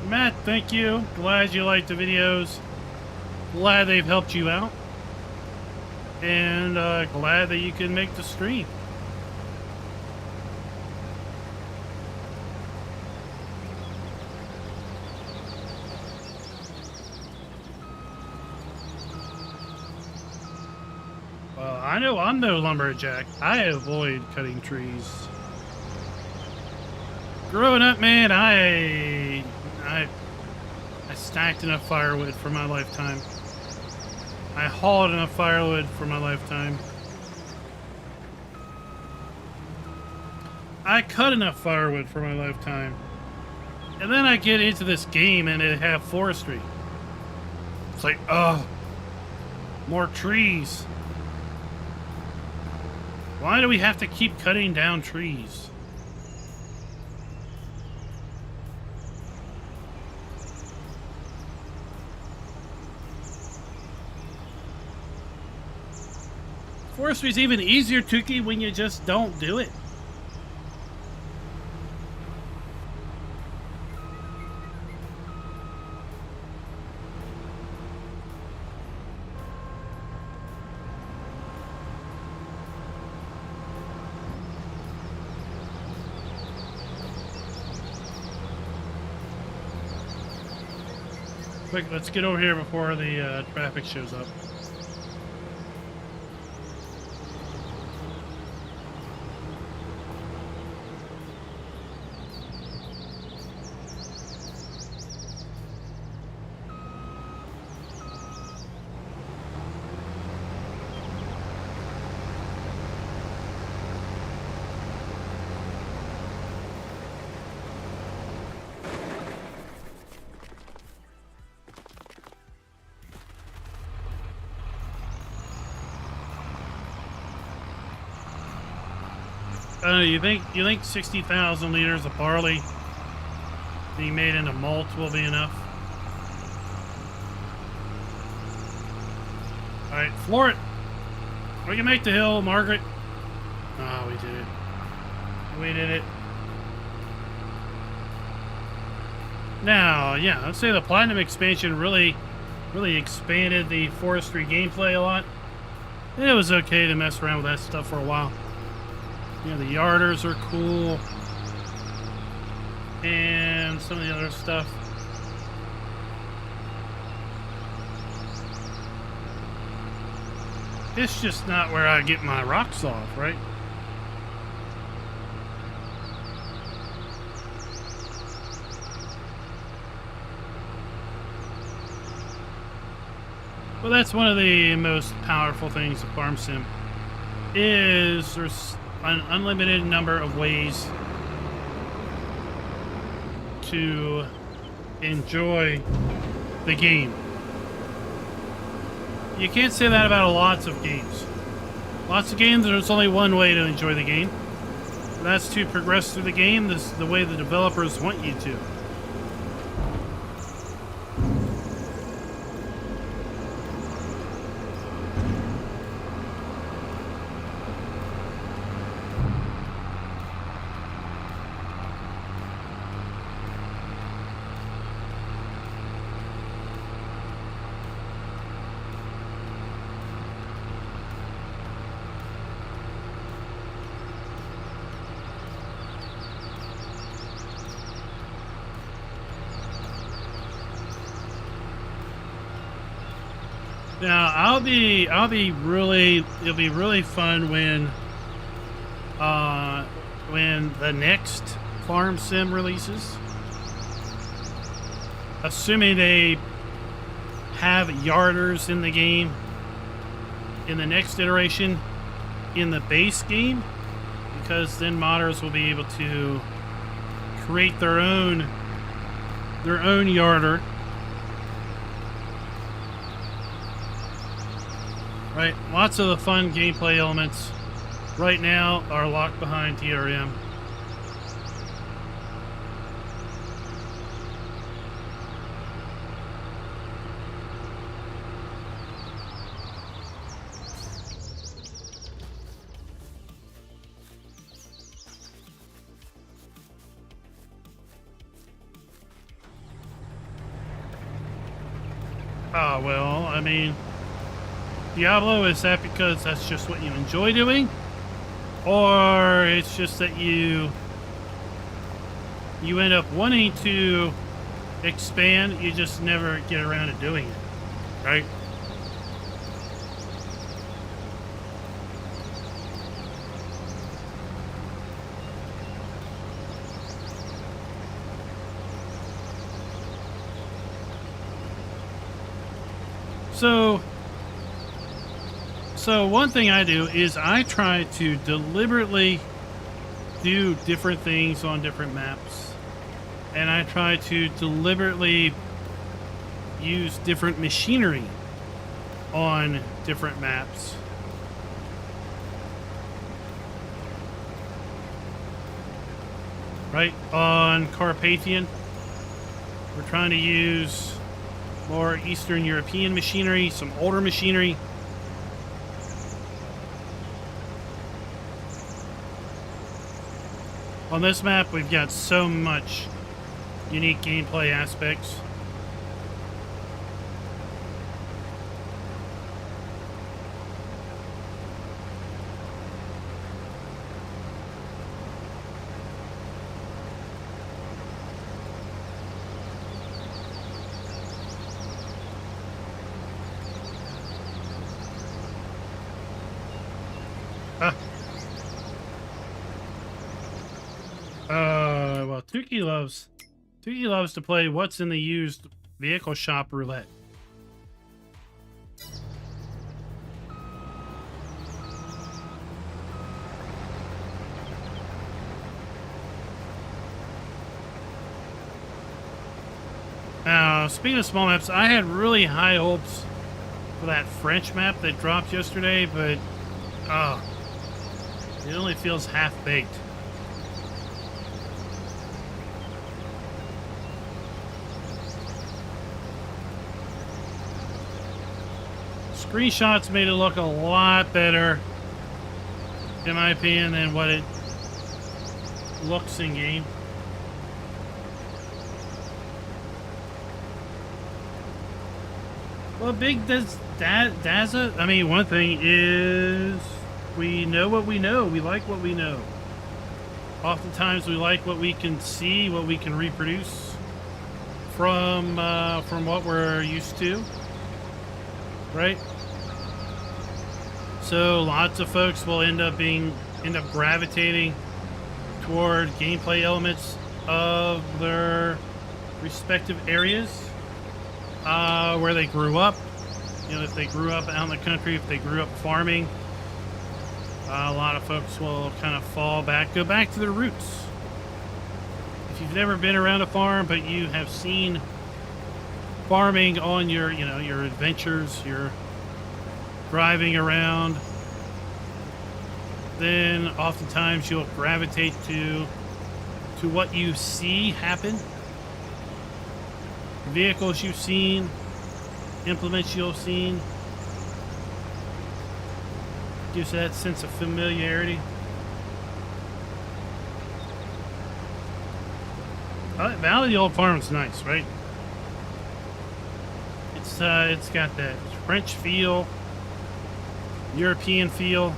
S1: Matt, thank you. Glad you liked the videos. Glad they've helped you out. And glad that you can make the stream. I know I'm no lumberjack. I avoid cutting trees. Growing up, man, I stacked enough firewood for my lifetime. I hauled enough firewood for my lifetime. I cut enough firewood for my lifetime. And then I get into this game and it have forestry. It's like, oh, More trees. Why do we have to keep cutting down trees? Forestry's even easier, Tukey, when you just don't do it. Quick, let's get over here before the traffic shows up. You think 60,000 liters of barley being made into malt will be enough? All right, floor it. We can make the hill, Margaret. Oh, we did it. We did it. Now, yeah, let's say the Platinum expansion really expanded the forestry gameplay a lot. It was okay to mess around with that stuff for a while. Yeah, the yarders are cool. And some of the other stuff. It's just not where I get my rocks off, right? Well, that's one of the most powerful things of Farm Sim is there's an unlimited number of ways to enjoy the game. You can't say that about lots of games. Lots of games, there's only one way to enjoy the game. That's to progress through the game the way the developers want you to. Now it'll be really fun when the next Farm Sim releases. Assuming they have yarders in the game in the next iteration in the base game, because then modders will be able to create their own yarder. Right, lots of the fun gameplay elements right now are locked behind TRM. Ah, well, I mean, Diablo, is that because that's just what you enjoy doing? Or it's just that you end up wanting to expand, you just never get around to doing it, right? So one thing I do is I try to deliberately do different things on different maps. And I try to deliberately use different machinery on different maps. Right, on Carpathian, we're trying to use more Eastern European machinery, some older machinery. On this map, we've got so much unique gameplay aspects. Well, Tuki loves to play what's in the used vehicle shop roulette. Now, speaking of small maps, I had really high hopes for that French map that dropped yesterday, but it only feels half-baked. Screenshots made it look a lot better, in my opinion, than what it looks in game. Well, big does Daza. I mean, one thing is we know what we know. We like what we know. Oftentimes, we like what we can see, what we can reproduce from what we're used to, right? So lots of folks will end up gravitating toward gameplay elements of their respective areas where they grew up. You know, if they grew up out in the country, if they grew up farming, a lot of folks will kind of go back to their roots. If you've never been around a farm, but you have seen farming on your adventures, your driving around, then oftentimes you'll gravitate to what you see happen. Vehicles you've seen, implements you've seen. Gives you that sense of familiarity. Valley of the Old Farm is nice, right? It's got that French feel, European feel.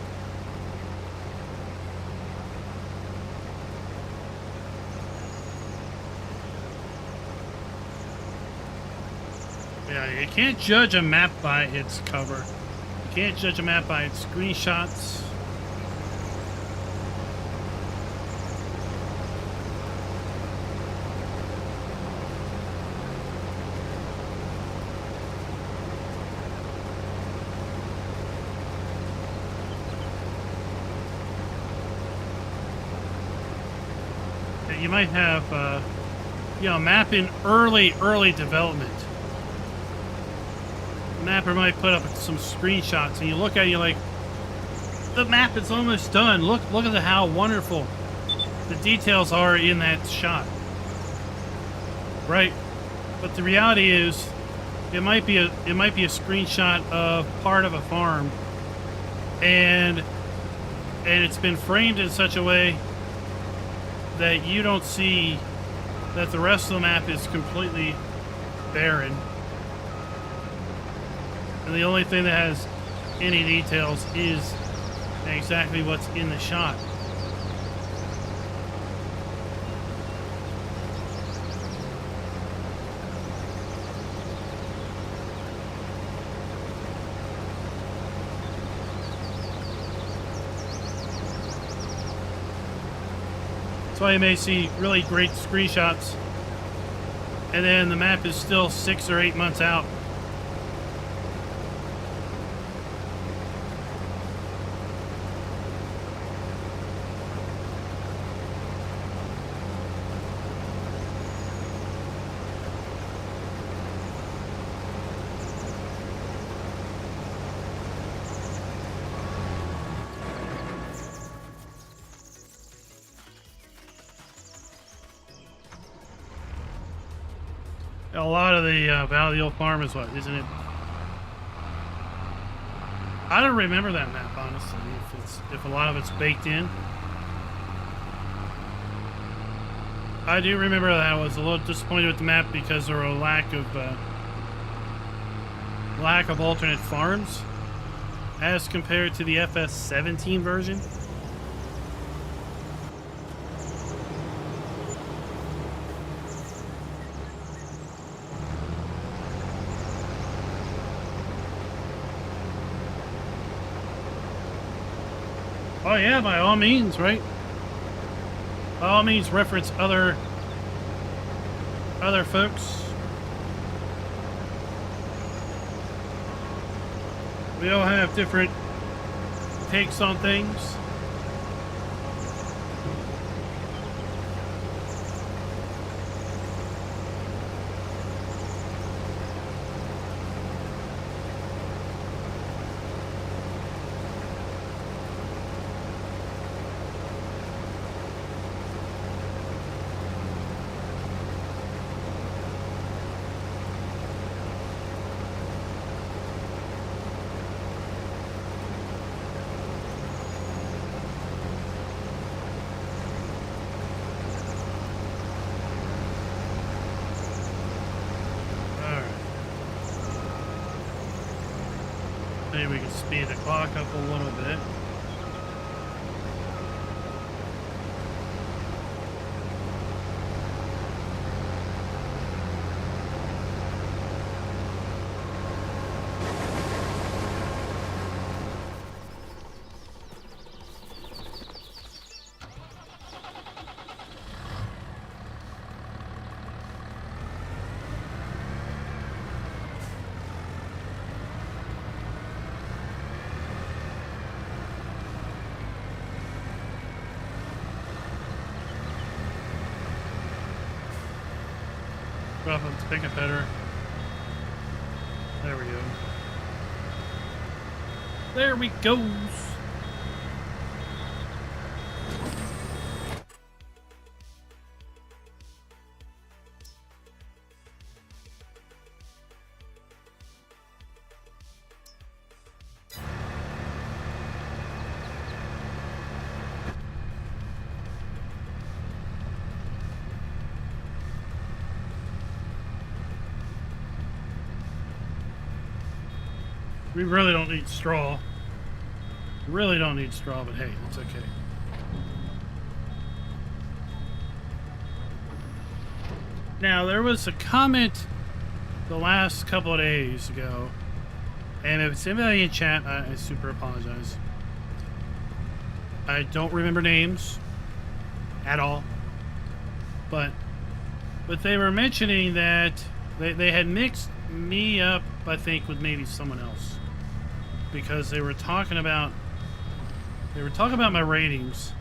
S1: Yeah, you can't judge a map by its cover. You can't judge a map by its screenshots. You might have, a map in early development. The mapper might put up some screenshots, and you look at it, you're like, the map is almost done. Look at how wonderful the details are in that shot, right? But the reality is, it might be a screenshot of part of a farm, and it's been framed in such a way that you don't see that the rest of the map is completely barren. And the only thing that has any details is exactly what's in the shot. That's why you may see really great screenshots, and then the map is still 6 or 8 months out. A lot of the Valley of the Old Farm is what, isn't it? I don't remember that map, honestly, if a lot of it's baked in. I do remember that I was a little disappointed with the map because there were a lack of alternate farms as compared to the FS17 version. Oh yeah, by all means, right? By all means, reference other folks. We all have different takes on things. Maybe we can speed the clock up a little bit. Drop up the picket better. There we go. There we go. We really don't need straw. We really don't need straw, but hey, it's okay. Now, there was a comment the last couple of days ago, and if it's anybody in chat, I super apologize. I don't remember names at all, but they were mentioning that they had mixed me up, I think, with maybe someone else. Because they were talking about my ratings,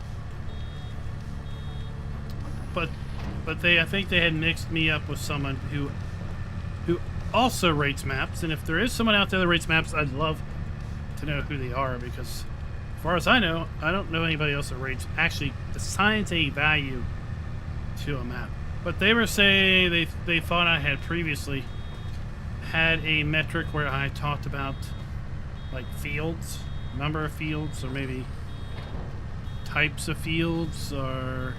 S1: but I think they had mixed me up with someone who also rates maps. And if there is someone out there that rates maps, I'd love to know who they are, because as far as I know, I don't know anybody else that rates, actually assigns a value to a map. But they were saying they thought I had previously had a metric where I talked about like fields, number of fields, or maybe types of fields, or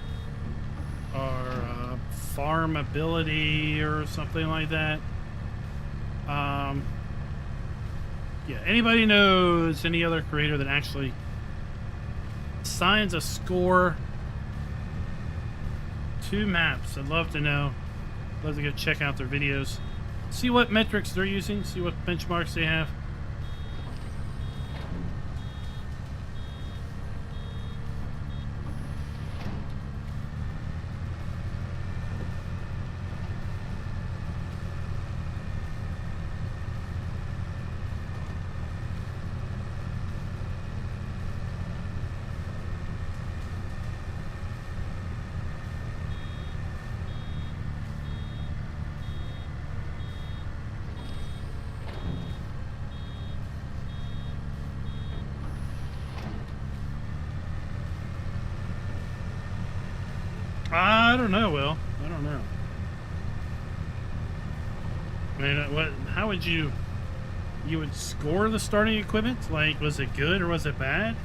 S1: farmability or something like that. Yeah, anybody knows any other creator that actually assigns a score to maps? I'd love to know. I'd love to go check out their videos, see what metrics they're using, see what benchmarks they have. I don't know, Will. I don't know. I mean, what? How would you? You would score the starting equipment? Like, was it good or was it bad?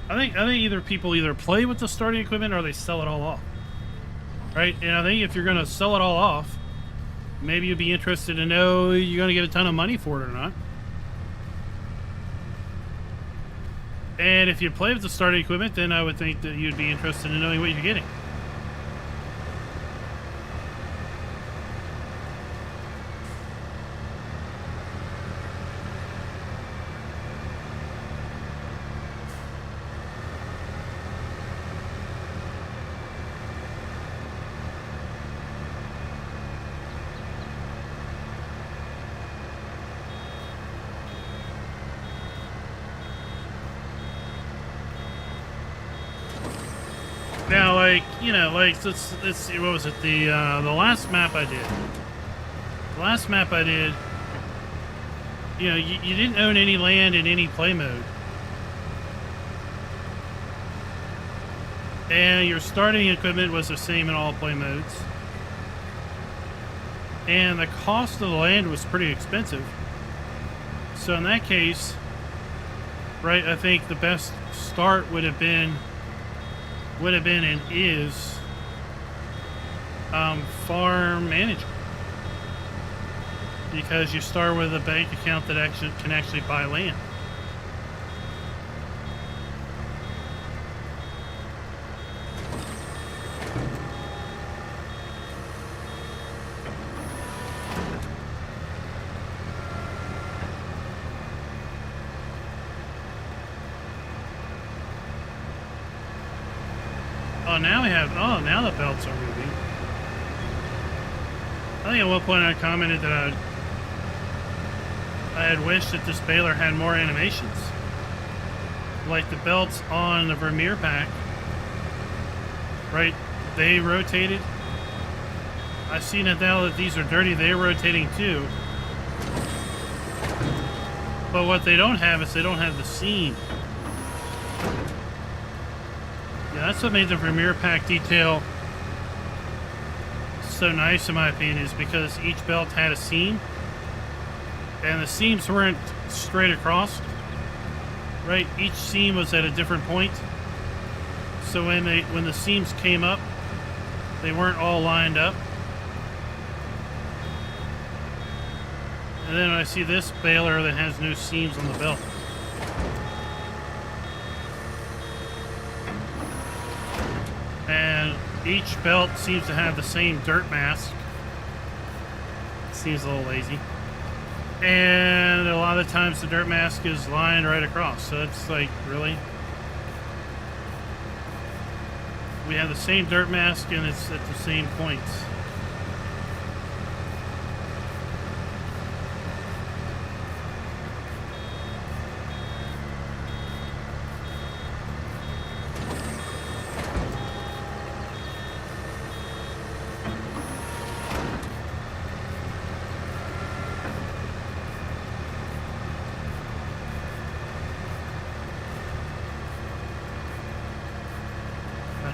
S1: I think either people either play with the starting equipment or they sell it all off. Right? And I think if you're going to sell it all off, maybe you'd be interested to know you're going to get a ton of money for it or not. And if you play with the starting equipment, then I would think that you'd be interested in knowing what you're getting. Now, like, you know, like, let's see, what was it? The last map I did. The last map I did, you know, you didn't own any land in any play mode. And your starting equipment was the same in all play modes. And the cost of the land was pretty expensive. So in that case, right, I think the best start would have been and is farm manager, because you start with a bank account that can actually buy land. Oh, now we have. Oh, now the belts are moving. I think at one point I commented that I had wished that this baler had more animations, like the belts on the Vermeer pack. Right, they rotated. I see now that these are dirty. They're rotating too. But what they don't have is they don't have the seam. Yeah, that's what made the Vermeer pack detail so nice in my opinion, is because each belt had a seam, and the seams weren't straight across, right? Each seam was at a different point, so when the seams came up, they weren't all lined up. And then I see this baler that has no seams on the belt. And each belt seems to have the same dirt mask. Seems a little lazy. And a lot of times the dirt mask is lined right across. So it's like, really? We have the same dirt mask and it's at the same points.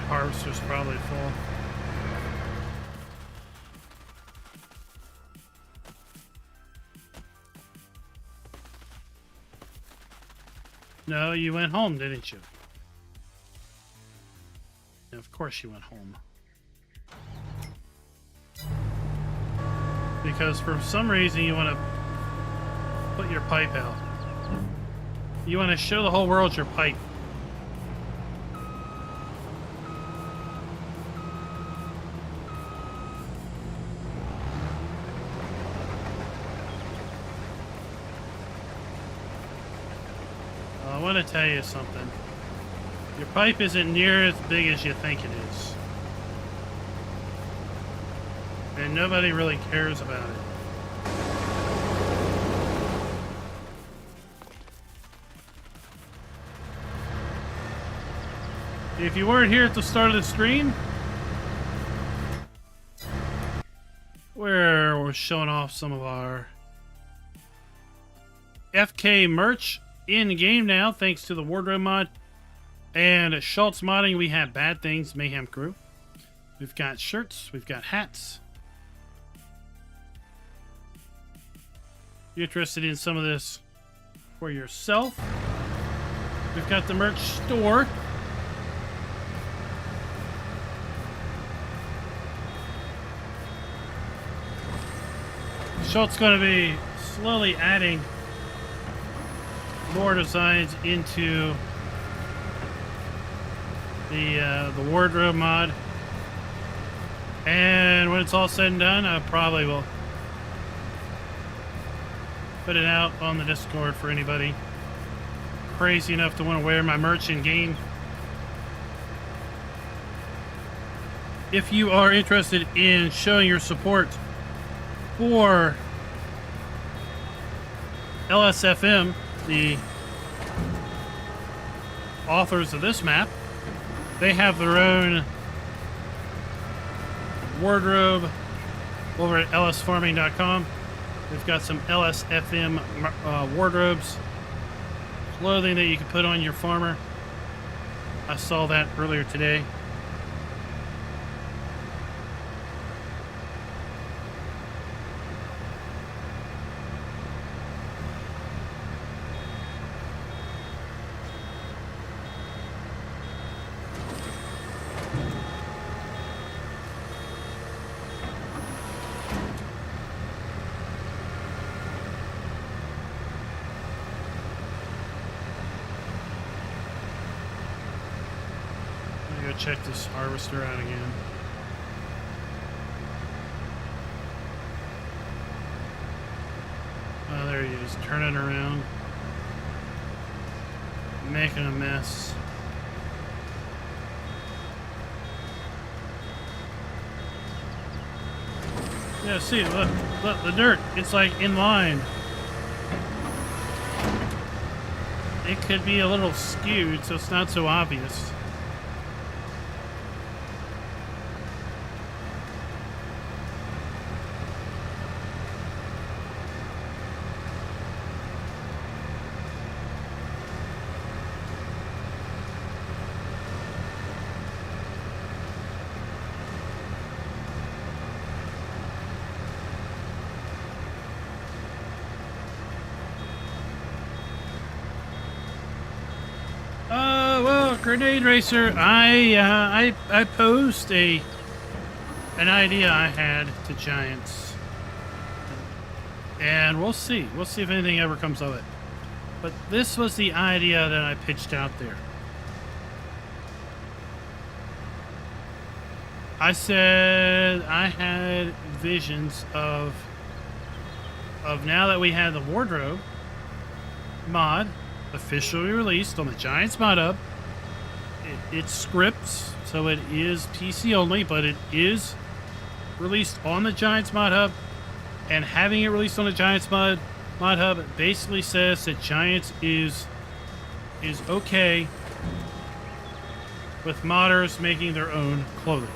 S1: Harvester's probably full. No, you went home, didn't you? Yeah, of course you went home. Because for some reason you want to put your pipe out. You want to show the whole world your pipe. I want to tell you something. Your pipe isn't near as big as you think it is. And nobody really cares about it. If you weren't here at the start of the stream, where we're showing off some of our FK merch in game now, thanks to the wardrobe mod and Schultz modding. We have Bad Things Mayhem Crew. We've got shirts, we've got hats, you're interested in some of this for yourself, we've got the merch store. Schult's going to be slowly adding more designs into the wardrobe mod, and when it's all said and done, I probably will put it out on the Discord for anybody crazy enough to want to wear my merch in game. If you are interested in showing your support for LSFM, the authors of this map, they have their own wardrobe over at lsfarming.com. They've got some LSFM wardrobes, clothing that you can put on your farmer. I saw that earlier today. Check this harvester out again. Oh, there he is, turning around, making a mess. Yeah, see, look, the dirt, it's like in line. It could be a little skewed, so it's not so obvious. Grenade Racer, I posed an idea I had to Giants, and we'll see if anything ever comes of it. But this was the idea that I pitched out there. I said I had visions of now that we had the wardrobe mod officially released on the Giants mod hub. It's scripts, so it is PC only, but it is released on the Giants mod hub, and having it released on the Giants mod hub basically says that Giants is okay with modders making their own clothing.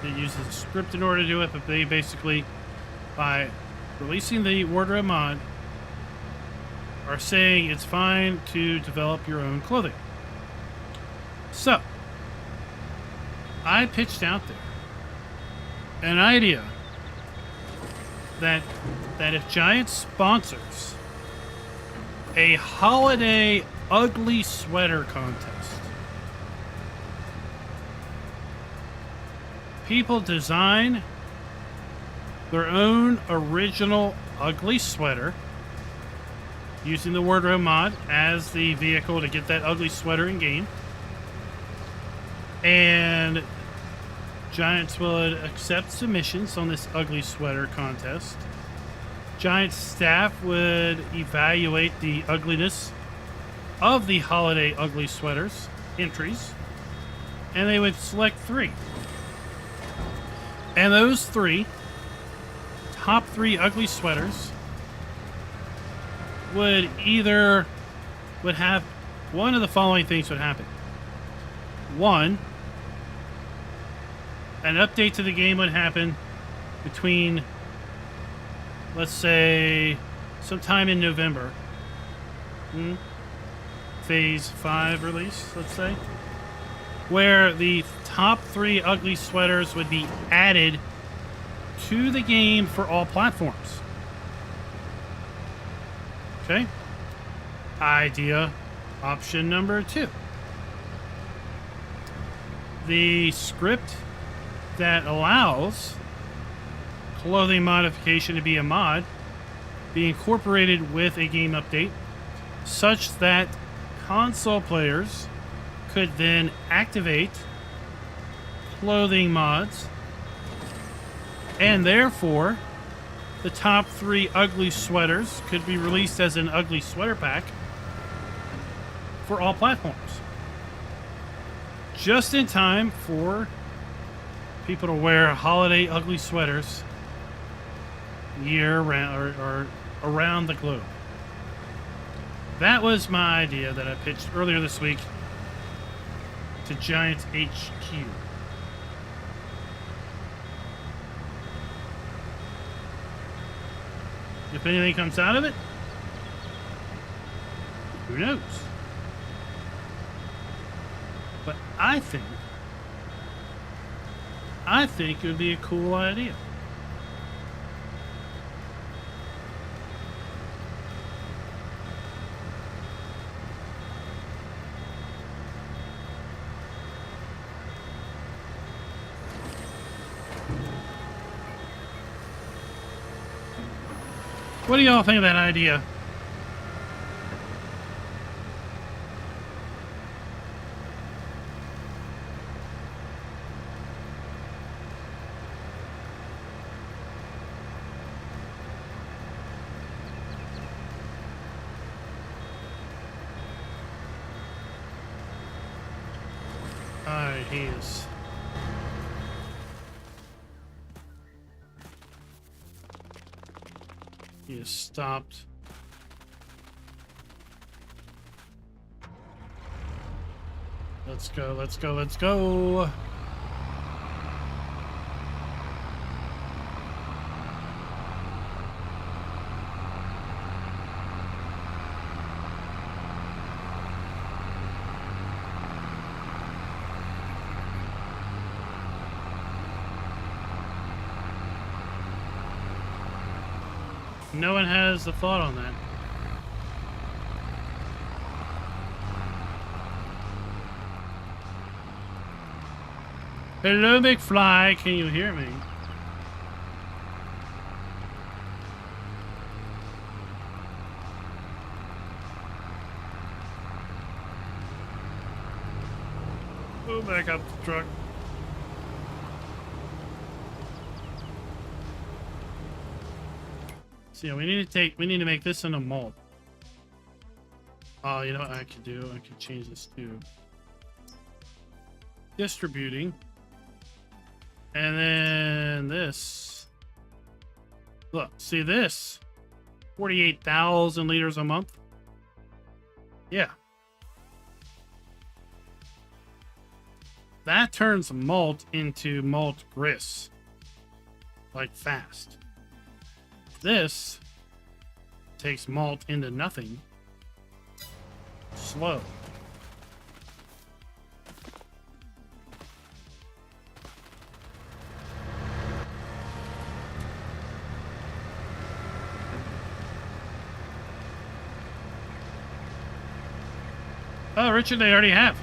S1: It uses a script in order to do it, but they basically, by releasing the wardrobe mod, are saying it's fine to develop your own clothing. So, I pitched out there an idea that if Giants sponsors a holiday ugly sweater contest, people design their own original ugly sweater using the wardrobe mod as the vehicle to get that ugly sweater in game, and Giants would accept submissions on this ugly sweater contest. Giants staff would evaluate the ugliness of the holiday ugly sweaters entries, and they would select 3. And those top 3 ugly sweaters would have one of the following things would happen. 1, an update to the game would happen between, let's say, sometime in November. Phase 5 release, let's say, where the top 3 ugly sweaters would be added to the game for all platforms. Okay? Idea option number 2. The script that allows clothing modification to be a mod be incorporated with a game update such that console players could then activate clothing mods, and therefore the top 3 ugly sweaters could be released as an ugly sweater pack for all platforms. Just in time for people to wear holiday ugly sweaters year round or around the globe. That was my idea that I pitched earlier this week to Giants HQ. If anything comes out of it, who knows? But I think it would be a cool idea. What do y'all think of that idea? Alright, he is. He has stopped. Let's go, let's go, let's go. No one has the thought on that. Hello, McFly. Can you hear me? Go back up the truck. Yeah, we need to make this into malt. Oh, you know what I could do? I could change this to distributing. And then this. Look, see this? 48,000 liters a month. Yeah. That turns malt into malt grist. Like fast. This takes malt into nothing. Slow. Oh, Richard, they already have.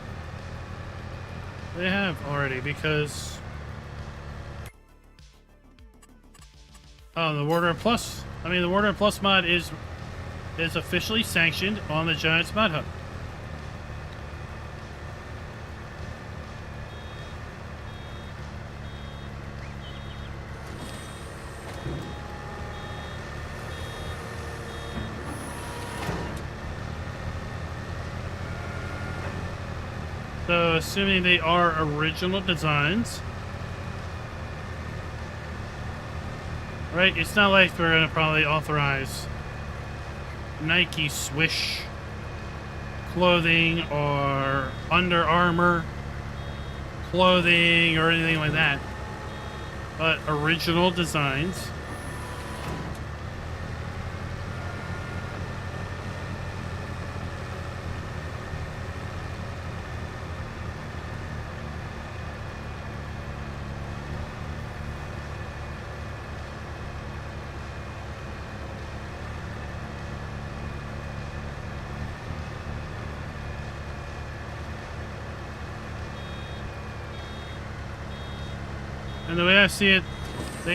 S1: They have already, because... Oh, the Warder Plus. I mean, the Warder Plus mod is officially sanctioned on the Giants Mod Hub. So, assuming they are original designs, right? It's not like we're going to probably authorize Nike Swish clothing or Under Armour clothing or anything like that. But original designs. And the way I see it,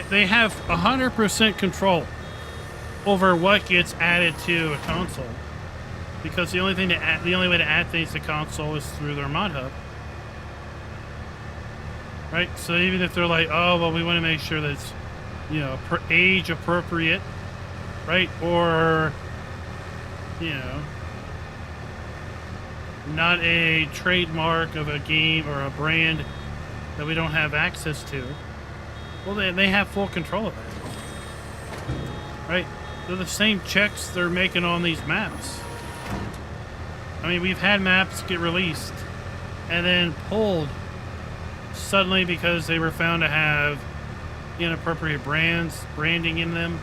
S1: they have 100% control over what gets added to a console, because the only way to add things to console is through their mod hub, right? So even if they're like, oh well, we want to make sure that it's, you know, age appropriate, right, or, you know, not a trademark of a game or a brand that we don't have access to, well, they have full control of that, right? They're the same checks they're making on these maps. I mean, we've had maps get released and then pulled suddenly because they were found to have inappropriate branding in them.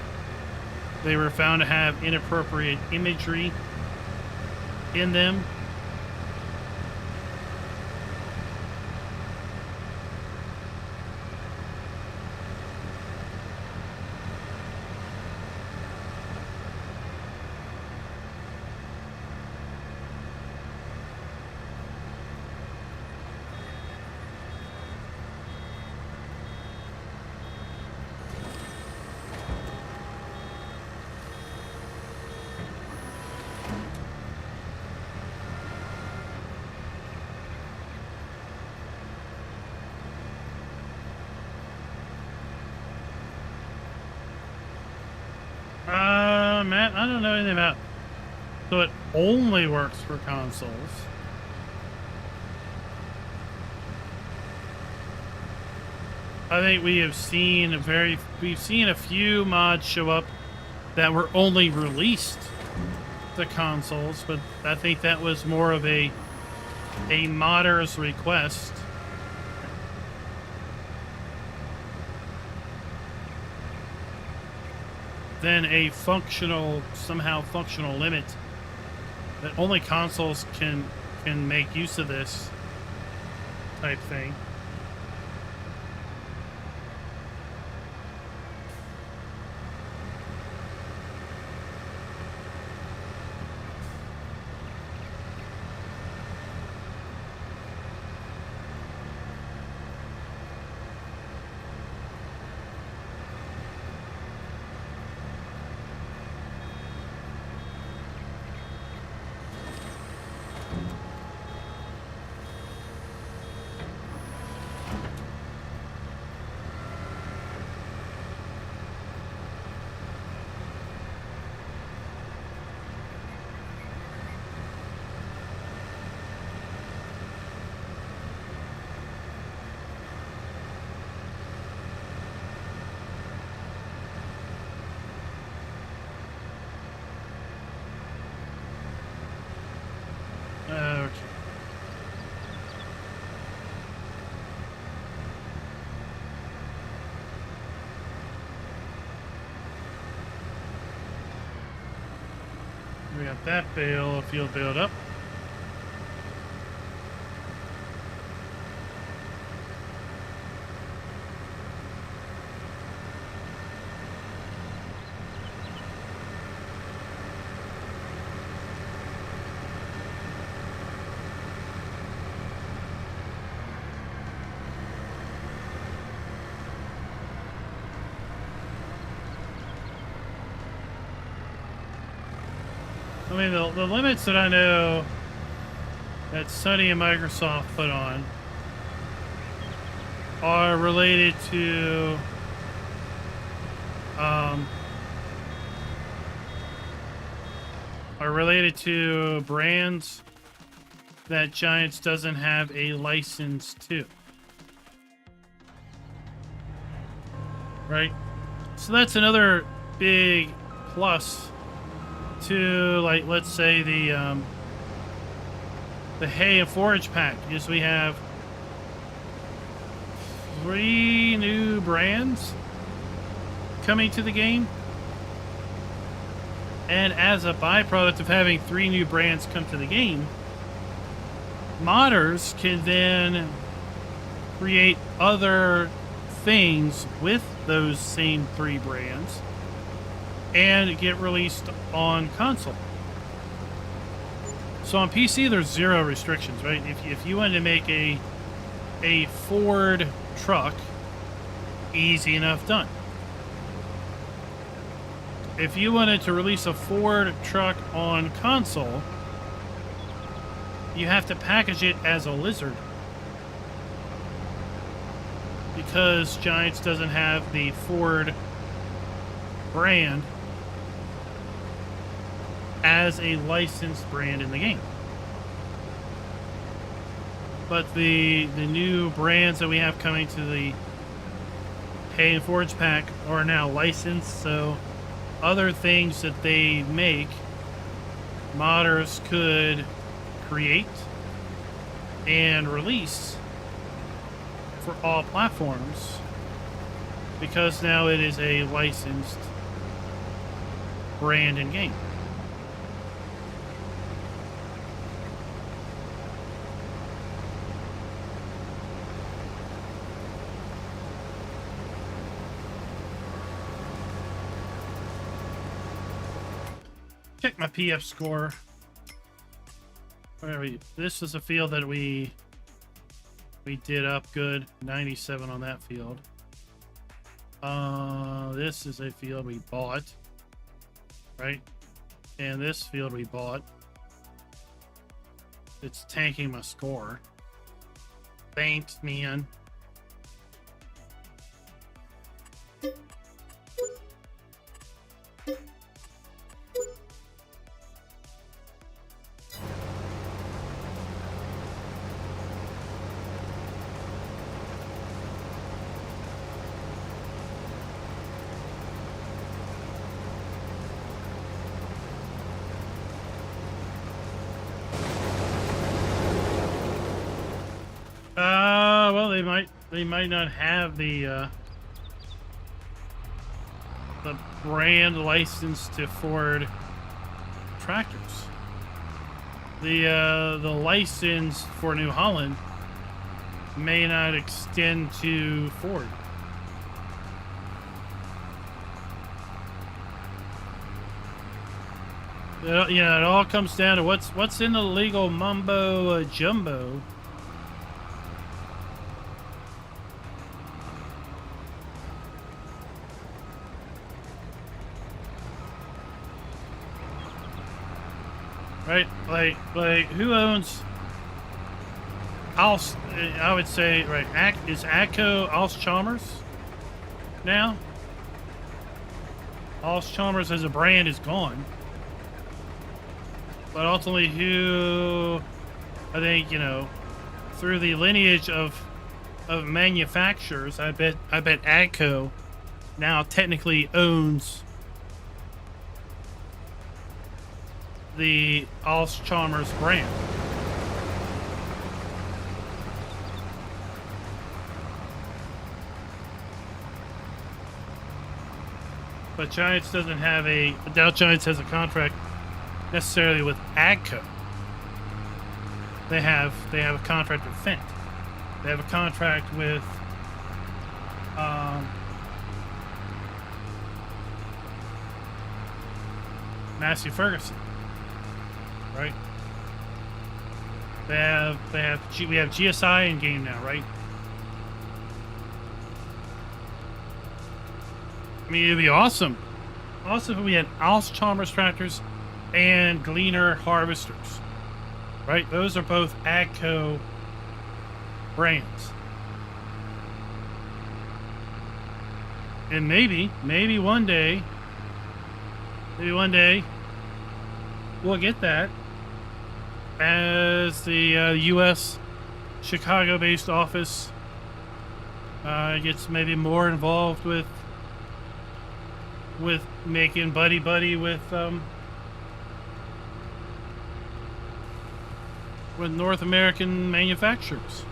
S1: They were found to have inappropriate imagery in them. Matt, I don't know anything about. So it only works for consoles. I think we've seen a few mods show up that were only released to consoles, but I think that was more of a modder's request. Than a somehow functional limit that only consoles can make use of this type thing. Okay. We got that field build up. I mean, the limits that I know that Sony and Microsoft put on are related to brands that Giants doesn't have a license to. Right? So that's another big plus to, like, let's say the hay and forage pack is we have 3 new brands coming to the game, and as a byproduct of having 3 new brands come to the game, modders can then create other things with those same 3 brands and get released on console. So on PC, there's 0 restrictions, right? If you wanted to make a Ford truck Easy enough done. If you wanted to release a Ford truck on console, you have to package it as a lizard. Because Giants doesn't have the Ford brand as a licensed brand in the game. But the new brands that we have coming to the Pay and Forge pack are now licensed, so other things that they make, modders could create and release for all platforms, because now it is a licensed brand and game. Check my PF score. Where are we? This is a field that we did up good. 97 on that field. This is a field we bought, right? And this field we bought. It's tanking my score. Thanks, man. Well, they might not have the brand license to Ford tractors. The license for New Holland may not extend to Ford. You know, it all comes down to what's in the legal mumbo jumbo. Right, like who owns Alst? I would say, right, is AGCO Alst-Chalmers now? Alst-Chalmers as a brand is gone, but ultimately, who I think, you know, through the lineage of manufacturers, I bet AGCO now technically owns the Alst-Chalmers brand. But Giants doesn't have I doubt Giants has a contract necessarily with AGCO. They have a contract with Fendt. They have a contract with Massey Ferguson. Right? We have GSI in game now, right? I mean, it'd be awesome. Awesome if we had Alst-Chalmers tractors and Gleaner harvesters. Right? Those are both AGCO brands. And maybe one day we'll get that as the U.S. Chicago-based office gets maybe more involved with making buddy with North American manufacturers.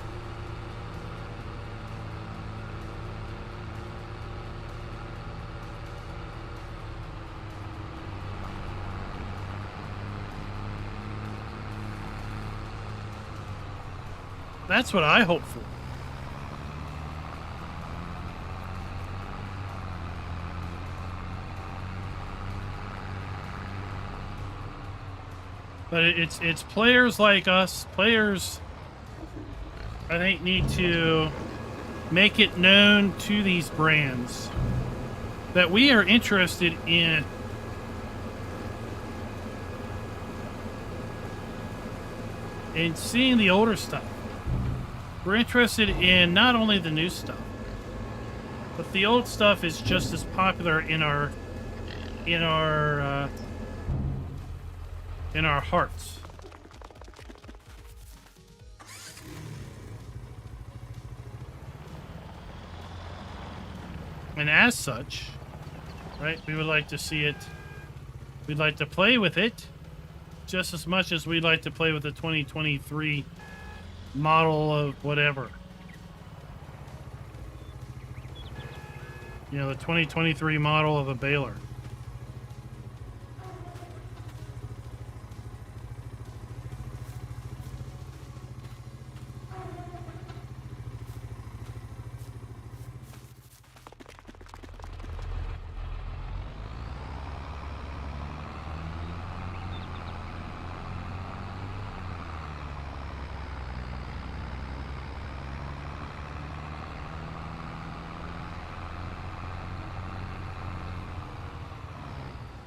S1: That's what I hope for. But it's players like us, players I think need to make it known to these brands that we are interested in seeing the older stuff. We're interested in not only the new stuff, but the old stuff is just as popular in our hearts. And as such, right, we would like to see it, we'd like to play with it just as much as we'd like to play with the 2023 model of whatever. You know, the 2023 model of a baler.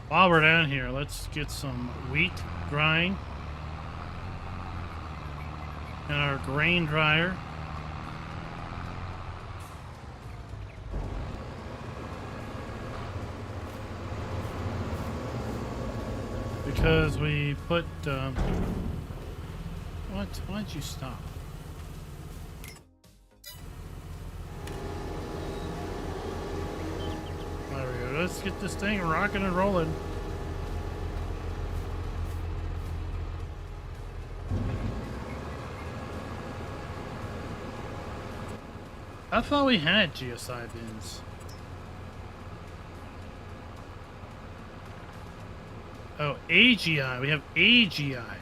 S1: While we're down here, let's get some wheat drying in our grain dryer. Because we put, why'd you stop? There we go. Let's get this thing rocking and rolling. I thought we had GSI bins. Oh, AGI. We have AGI.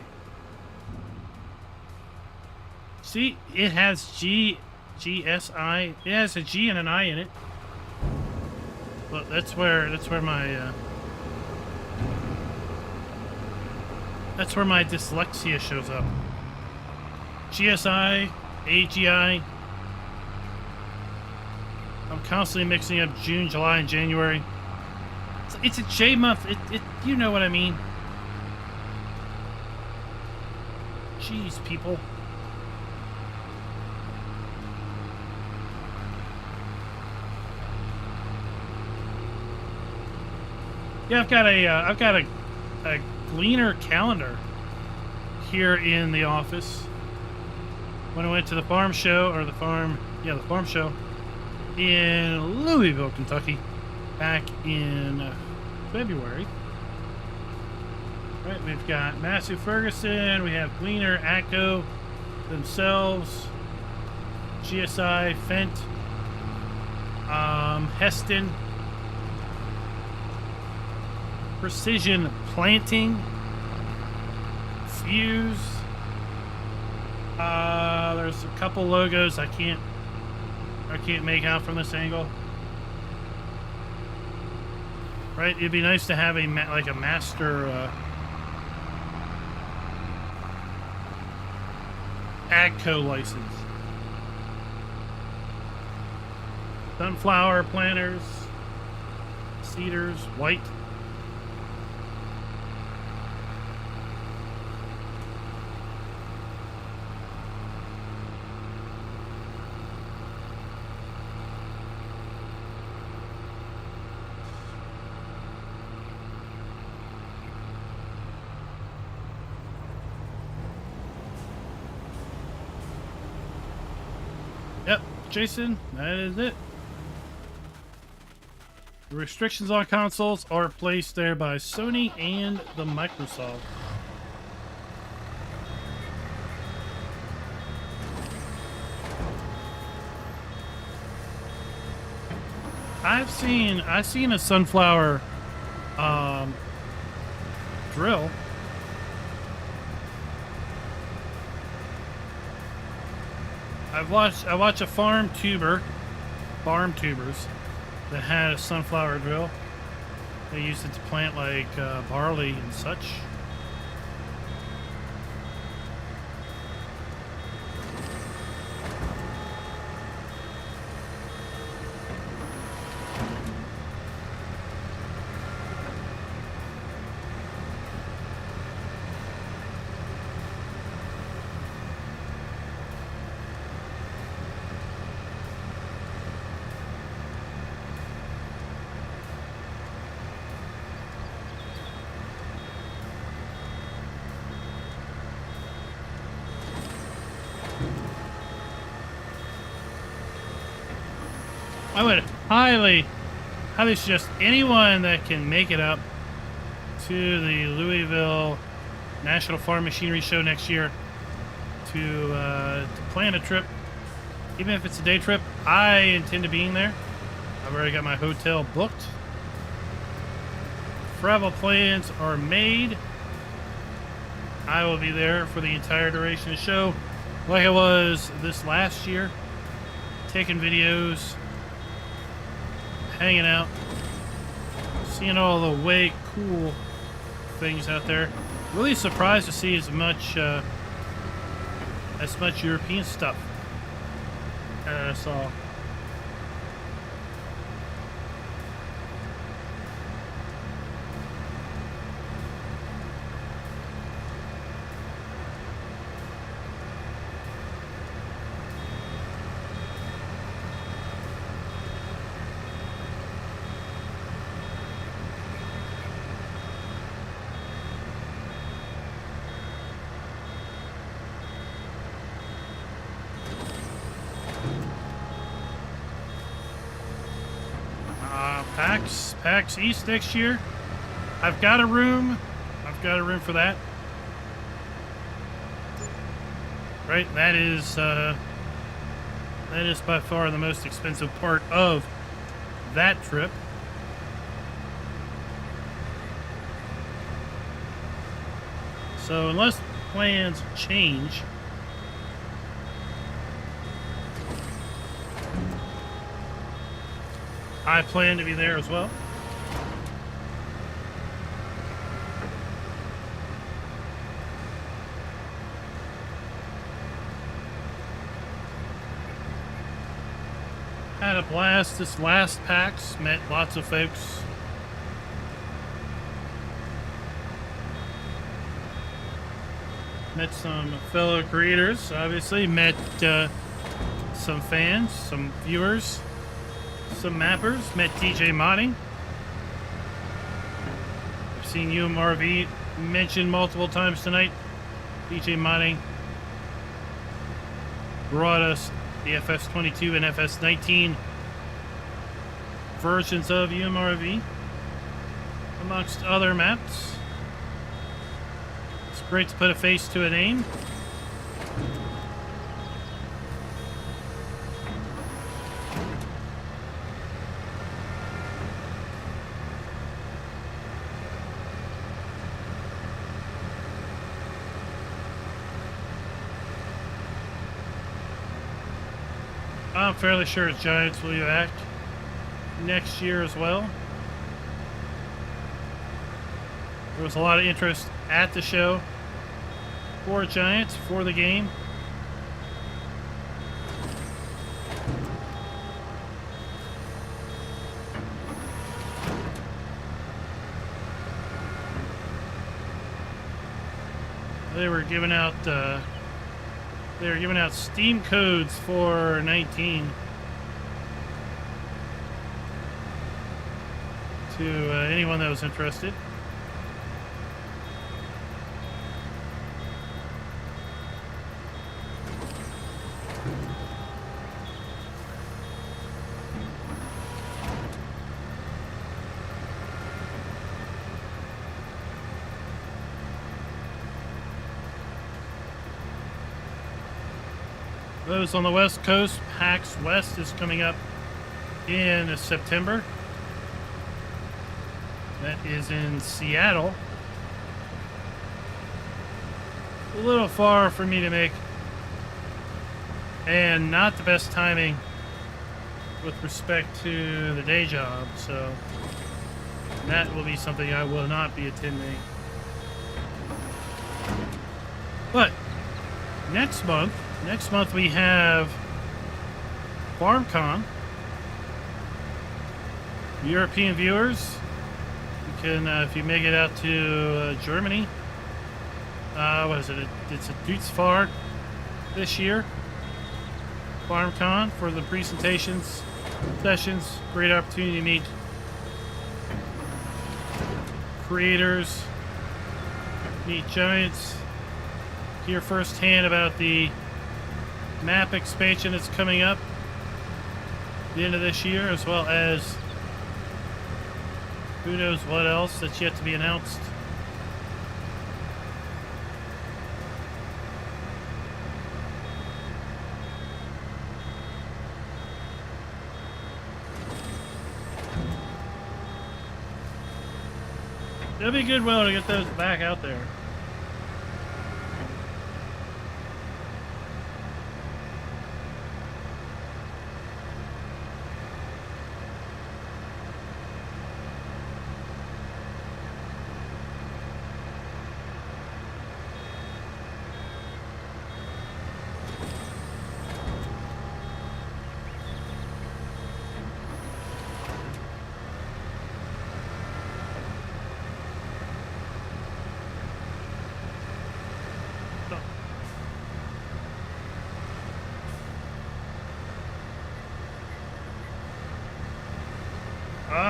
S1: See, it has GSI. It has a G and an I in it. Well, that's where my dyslexia shows up. GSI, AGI. I'm constantly mixing up June, July, and January. It's a J month. You know what I mean. Jeez, people. Yeah, I've got a Gleaner calendar here in the office. When I went to the farm show, or the farm show in Louisville, Kentucky, back in February. Right, we've got Massey Ferguson, we have Gleaner, ACO themselves, GSI, Fent, Heston, Precision Planting, Fuse. There's a couple logos I can't make out from this angle. Right, it'd be nice to have a master AGCO license. Sunflower planters, cedars, white. Yep, Jason, that is it. The restrictions on consoles are placed there by Sony and the Microsoft. I've seen a sunflower drill. I watched a farm tubers that had a sunflower drill. They used it to plant like barley and such. I would highly suggest anyone that can make it up to the Louisville National Farm Machinery Show next year to plan a trip, even if it's a day trip. I intend to being there. I've already got my hotel booked. Travel plans are made. I will be there for the entire duration of the show, like I was this last year, taking videos, hanging out, seeing all the way cool things out there. Really surprised to see as much European stuff as I saw. PAX East next year. I've got a room for that. Right, that is by far the most expensive part of that trip. So unless plans change, I plan to be there as well. Had a blast this last PAX, met lots of folks. Met some fellow creators, obviously. Met some fans, some viewers, some mappers. Met DJ Modding. I've seen UMRV mentioned multiple times tonight. DJ Modding brought us the FS22 and FS19 versions of UMRV, amongst other maps. It's great to put a face to a name. I'm fairly sure Giants will be back next year as well. There was a lot of interest at the show for Giants, for the game. They were giving out Steam codes for 19 to anyone that was interested. Those on the West Coast, PAX West is coming up in September. That is in Seattle. A little far for me to make, and not the best timing with respect to the day job, so that will be something I will not be attending. But next month we have FARMCon. European viewers, you can, if you make it out to Germany, what is it? It's a Dutzfahrt this year. FARMCon for the presentations, sessions, great opportunity to meet creators, meet giants, hear firsthand about the map expansion that's coming up. the end of this year, as well as who knows what else that's yet to be announced. It'll be good to get those back out there.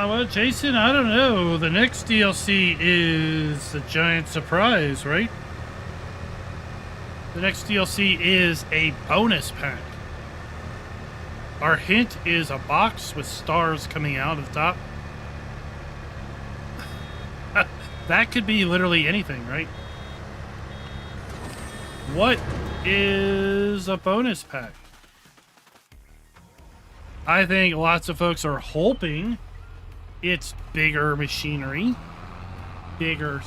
S1: Well, Jason, I don't know. The next DLC is a giant surprise, right? The next DLC is a bonus pack. Our hint is a box with stars coming out of the top. That could be literally anything, right? What is a bonus pack? I think lots of folks are hoping it's bigger machinery, bigger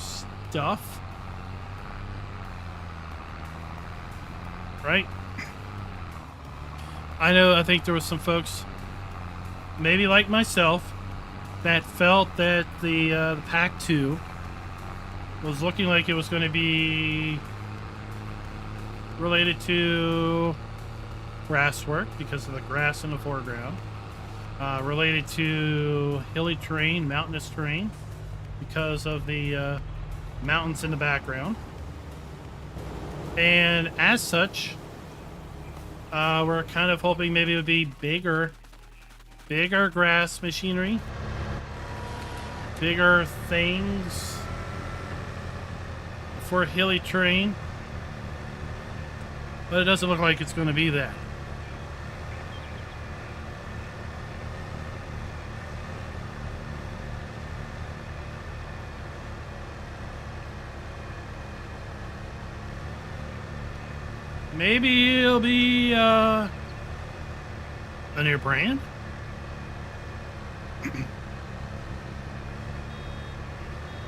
S1: stuff, right? I think there was some folks, maybe like myself, that felt that the Pack 2 was looking like it was going to be related to grass work because of the grass in the foreground. Related to hilly terrain, mountainous terrain, because of the mountains in the background. And as such, we're kind of hoping maybe it would be bigger grass machinery, bigger things for hilly terrain. But it doesn't look like it's going to be that. Maybe it'll be a new brand.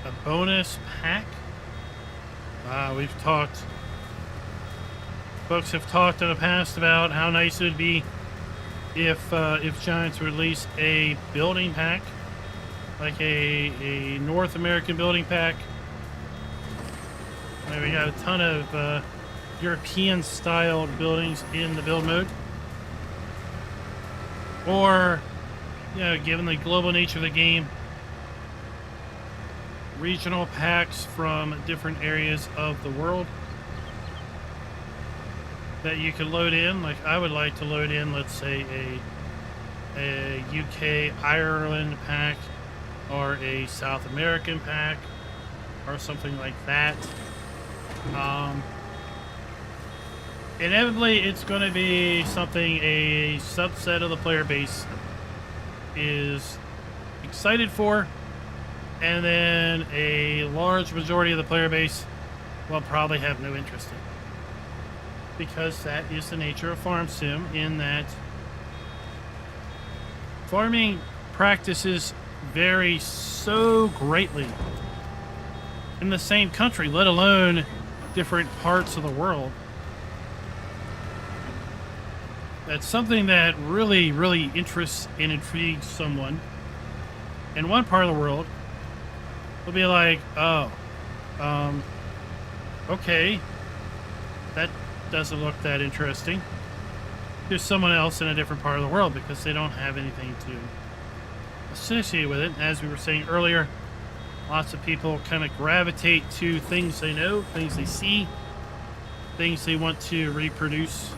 S1: A bonus pack. Folks have talked in the past about how nice it would be if Giants released a building pack, like a North American building pack. We got a ton of European-styled buildings in the build mode. Or, given the global nature of the game, regional packs from different areas of the world that you could load in. Like, I would like to load in, let's say, a UK, Ireland pack, or a South American pack, or something like that. Inevitably, it's going to be something a subset of the player base is excited for, and then a large majority of the player base will probably have no interest in. Because that is the nature of farm sim, in that farming practices vary so greatly in the same country, let alone different parts of the world. That's something that really, really interests and intrigues someone in one part of the world. Will be like, okay, that doesn't look that interesting. There's someone else in a different part of the world because they don't have anything to associate with it. As we were saying earlier, lots of people kind of gravitate to things they know, things they see, things they want to reproduce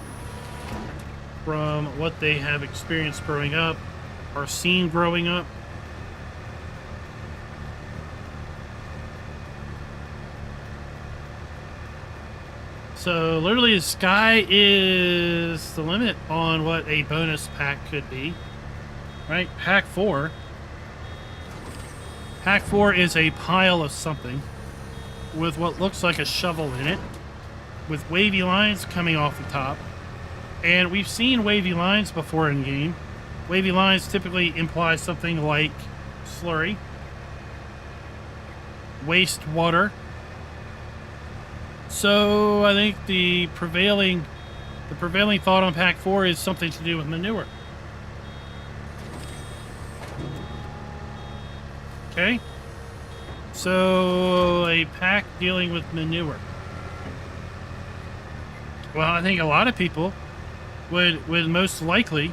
S1: from what they have experienced growing up or seen growing up. So literally the sky is the limit on what a bonus pack could be. right? Pack 4. Pack 4 is a pile of something with what looks like a shovel in it, with wavy lines coming off the top. And we've seen wavy lines before in game. Wavy lines typically imply something like slurry, wastewater. So I think the prevailing thought on Pack 4 is something to do with manure. Okay? So a pack dealing with manure. Well, I think a lot of people would most likely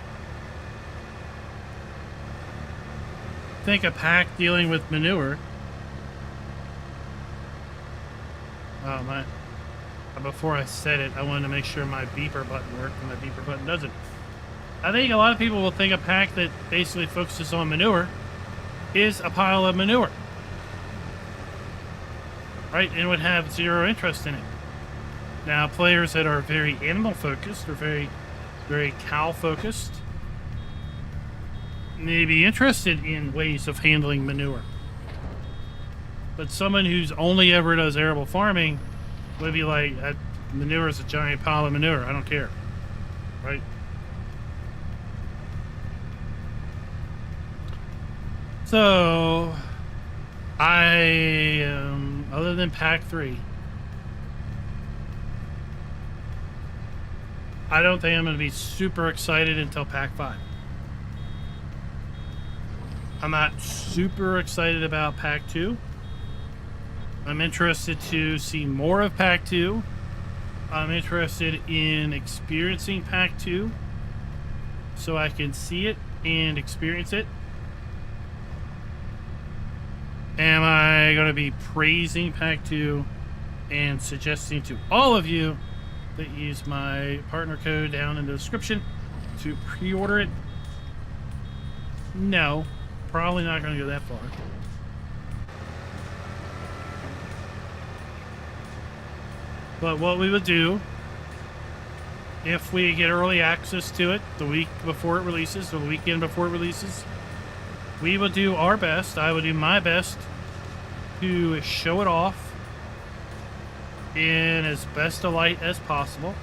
S1: think a pack dealing with manure. Before I said it, I wanted to make sure my beeper button worked, and my beeper button doesn't. I think a lot of people will think a pack that basically focuses on manure is a pile of manure, right? And would have zero interest in it. Now, players that are very animal focused or very, very cow focused may be interested in ways of handling manure. But someone who's only ever does arable farming would be like, manure is a giant pile of manure. I don't care. Right? So, other than Pack 3, I don't think I'm going to be super excited until Pack 5. I'm not super excited about Pack 2. I'm interested to see more of Pack 2. I'm interested in experiencing Pack 2 so I can see it and experience it. Am I going to be praising Pack 2 and suggesting to all of you that use my partner code down in the description to pre-order it? No, probably not going to go that far. But what we would do, if we get early access to it the week before it releases, or the weekend before it releases, we will do our best. I will do my best to show it off in as best a light as possible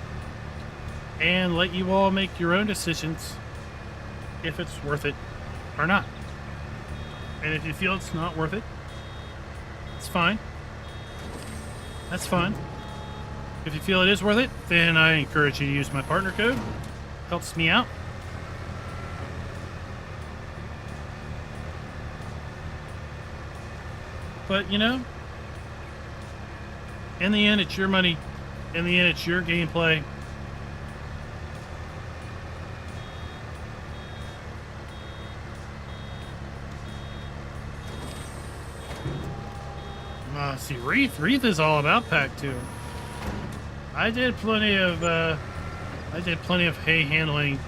S1: and let you all make your own decisions if it's worth it or not. And if you feel it's not worth it, it's fine. That's fine. If you feel it is worth it, then I encourage you to use my partner code. Helps me out. But, you know, in the end, it's your money. In the end, it's your gameplay. See, Wreath is all about Pack 2. I did plenty of hay handling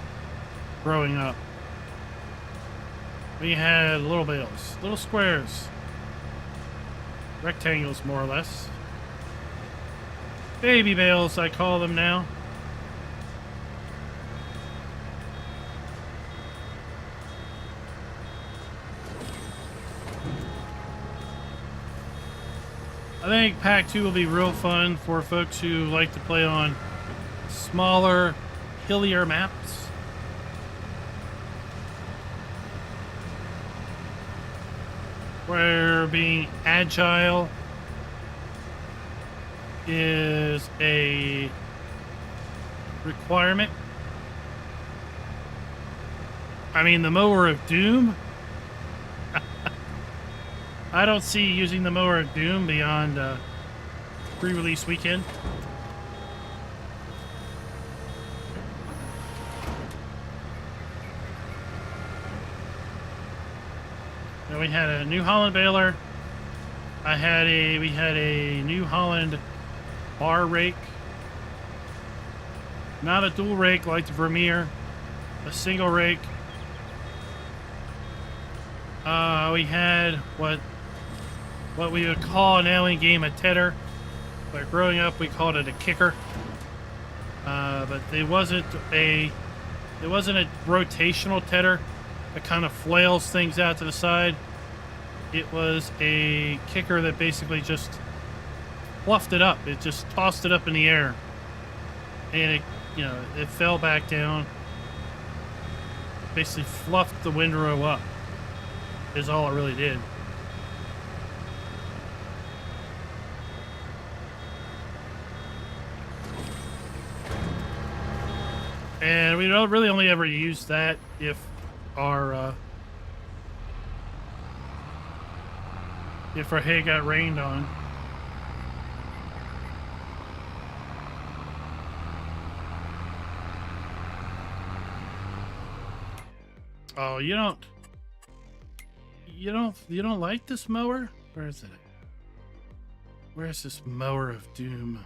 S1: growing up. We had little bales, little squares, rectangles more or less. Baby bales, I call them now. I think Pack 2 will be real fun for folks who like to play on smaller, hillier maps. Where being agile is a requirement. I mean, the Mower of Doom. I don't see using the Mower of Doom beyond pre-release weekend. Now we had a New Holland baler. We had a New Holland bar rake. Not a dual rake like the Vermeer. A single rake. We had what we would call now in game a tedder, but growing up we called it a kicker. But it wasn't a rotational tedder. that kind of flails things out to the side. It was a kicker that basically just fluffed it up. It just tossed it up in the air. And it, it fell back down. Basically fluffed the windrow up is all it really did. And we don't really only ever use that if our hay got rained on. Oh, you don't like this mower? Where is it? Where's this mower of doom?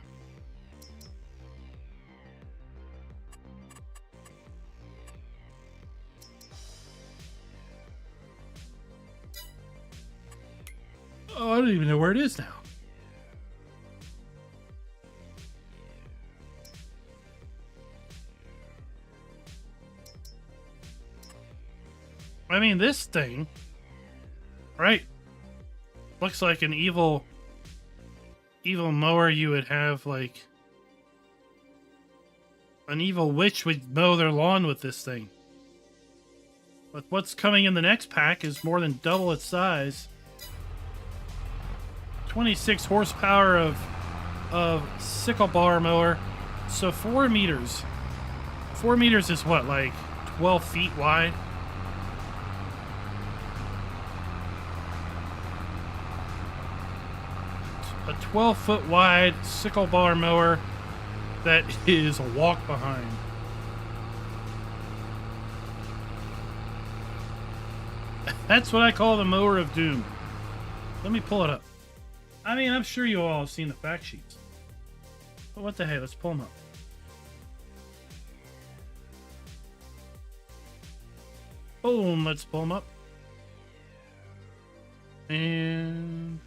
S1: Oh, I don't even know where it is now. I mean, this thing, right, looks like an evil mower you would have, like, an evil witch would mow their lawn with this thing. But what's coming in the next pack is more than double its size. 26 horsepower of sickle bar mower. So 4 meters. 4 meters is what, like 12 feet wide? A 12-foot wide sickle bar mower that is a walk behind. That's what I call the mower of doom. Let me pull it up. I mean, I'm sure you all have seen the fact sheets. But what the heck? Let's pull them up. Boom, let's pull them up. And...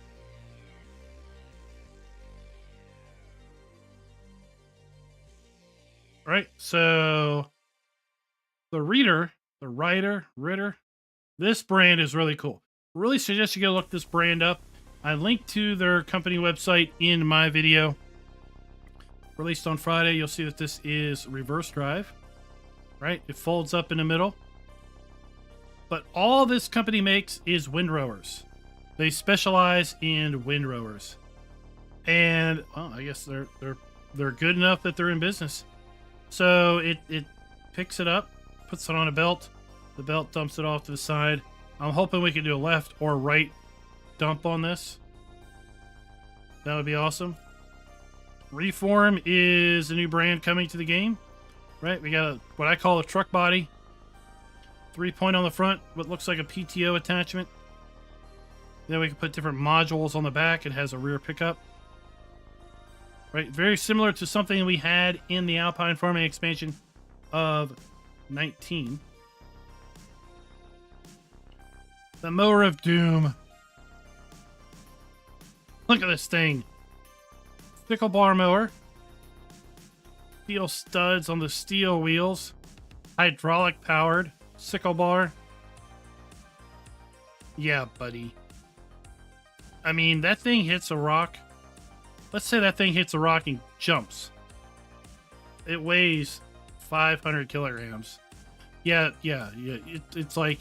S1: Right, so the Ritter, this brand is really cool. Really suggest you go look this brand up. I linked to their company website in my video. Released on Friday. You'll see that this is reverse drive. Right, it folds up in the middle. But all this company makes is windrowers. They specialize in windrowers. And, well, I guess they're good enough that they're in business. So it picks it up, puts it on a belt. The belt dumps it off to the side. I'm hoping we can do a left or right dump on this. That would be awesome. Reform is a new brand coming to the game. Right, we got what I call a truck body. 3-point on the front, what looks like a PTO attachment. Then we can put different modules on the back. It has a rear pickup. Right, very similar to something we had in the Alpine Farming expansion of 19. The mower of doom. Look at this thing. Sickle bar mower. Steel studs on the steel wheels. Hydraulic powered. Sickle bar. Yeah, buddy. I mean, that thing hits a rock. Let's say that thing hits a rock and jumps. It weighs 500 kilograms. Yeah. It's like,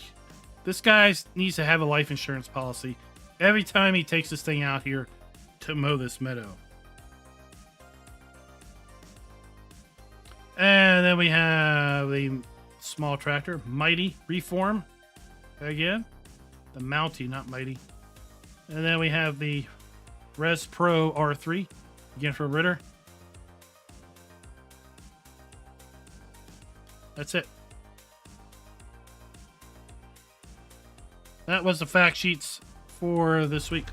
S1: this guy needs to have a life insurance policy every time he takes this thing out here to mow this meadow. And then we have the small tractor, Mighty Reform. Again, the Mountie, not Mighty. And then we have the Res Pro R3, again for Ritter. That's it. That was the fact sheets for this week.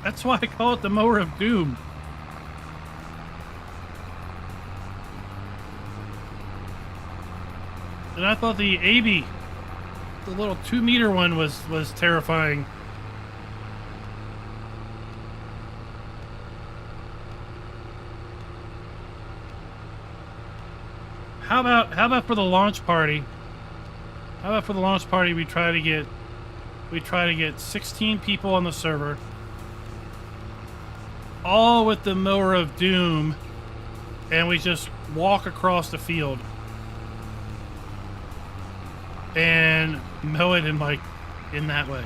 S1: That's why I call it the mower of doom. And I thought the AB, the little 2-meter one, was terrifying. How about for the launch party? How about for the launch party we try to get 16 people on the server, all with the mower of doom, and we just walk across the field and mow it in that way.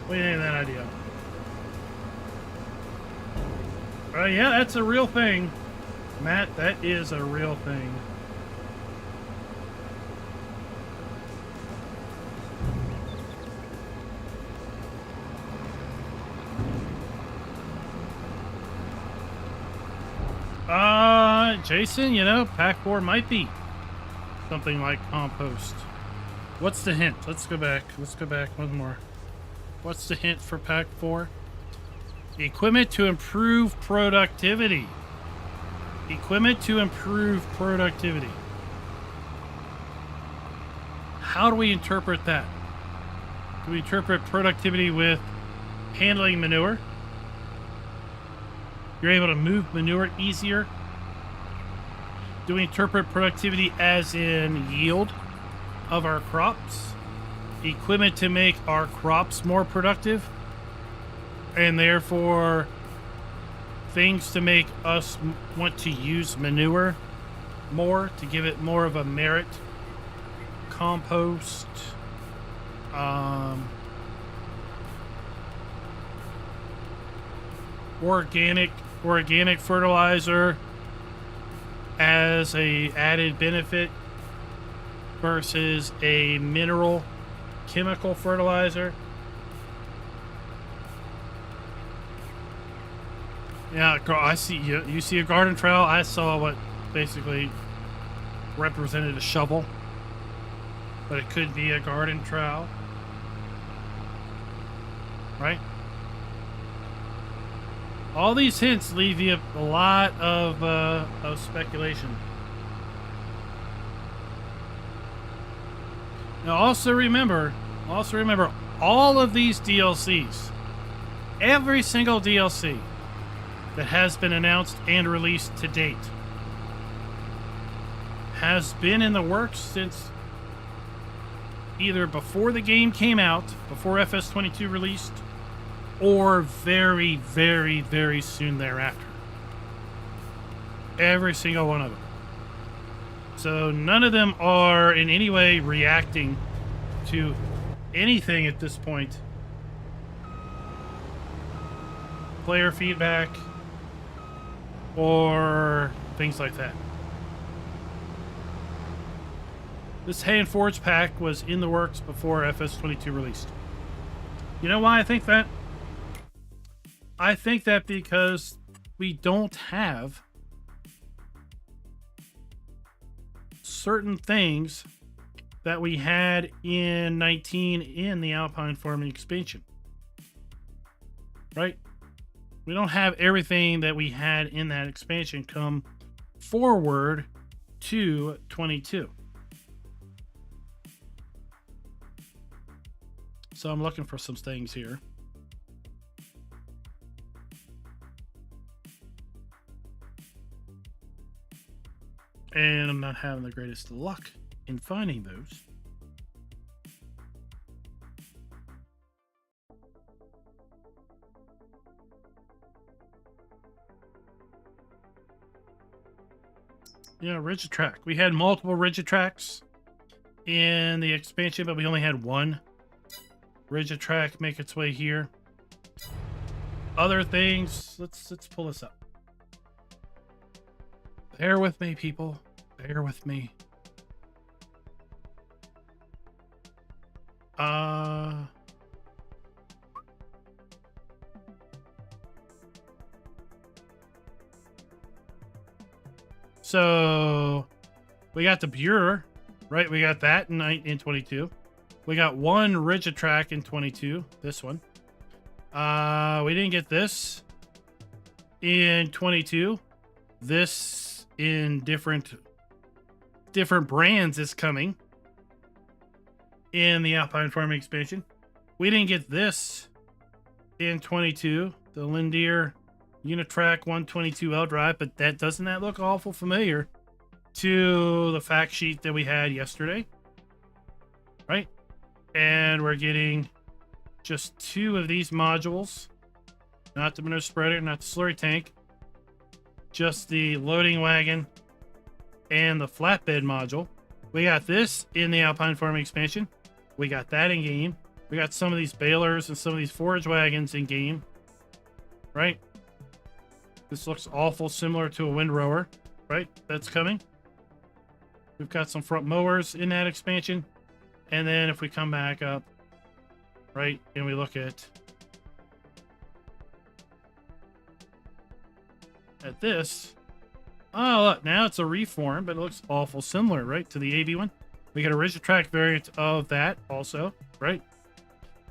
S1: What do you think of that idea? Yeah, that's a real thing. Matt, that is a real thing. Jason, you know, Pack 4 might be something like compost. What's the hint? Let's go back one more. What's the hint for Pack 4? Equipment to improve productivity. Equipment to improve productivity. How do we interpret that? Do we interpret productivity with handling manure? You're able to move manure easier. Do we interpret productivity as in yield of our crops? Equipment to make our crops more productive? And therefore, things to make us want to use manure more, to give it more of a merit. Compost. Organic fertilizer as a added benefit versus a mineral chemical fertilizer. Yeah, I see you. You see a garden trowel. I saw what basically represented a shovel, but it could be a garden trowel, right? All these hints leave you a lot of speculation. Now, also remember, all of these DLCs, every single DLC that has been announced and released to date, has been in the works since either before the game came out, before FS22 released, or very, very, very soon thereafter. Every single one of them. So none of them are in any way reacting to anything at this point. Player feedback or things like that. This Hay and Forge pack was in the works before FS22 released. You know why I think that? I think that because we don't have certain things that we had in 19 in the Alpine Farming expansion. Right? We don't have everything that we had in that expansion come forward to 22. So I'm looking for some things here. And I'm not having the greatest luck in finding those. Yeah, rigid track. We had multiple rigid tracks in the expansion, but we only had one rigid track make its way here. Other things, let's pull this up. Bear with me, people. Bear with me. So we got the Buer, right? We got that in 22. We got one rigid track in 22. This one. We didn't get this in 22. This in different different brands is coming in the Alpine Farming expansion. We didn't get this in 22, the Lindeer Unitrack 122L drive, but doesn't that look awful familiar to the fact sheet that we had yesterday, right? And we're getting just 2 of these modules, not the manure spreader, not the slurry tank, just the loading wagon and the flatbed module. We got this in the Alpine Farming expansion. We got that in game. We got some of these balers and some of these forage wagons in game, right? This looks awful similar to a windrower, right? That's coming. We've got some front mowers in that expansion. And then if we come back up, right, and we look at this, oh, look, now it's a reform, but it looks awful similar, right, to the AV one. We got a rigid track variant of that also, right?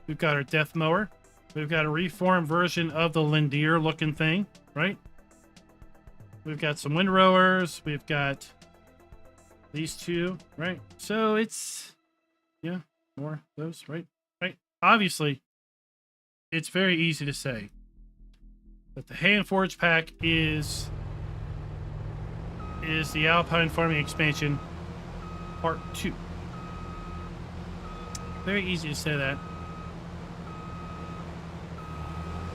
S1: We've got our death mower. We've got a reformed version of the Lindeer looking thing, right? We've got some windrowers. We've got these 2, right? So it's, yeah, more of those, right? Right. Obviously, it's very easy to say that the Hay and Forge pack is the Alpine Farming expansion part 2. Very easy to say that.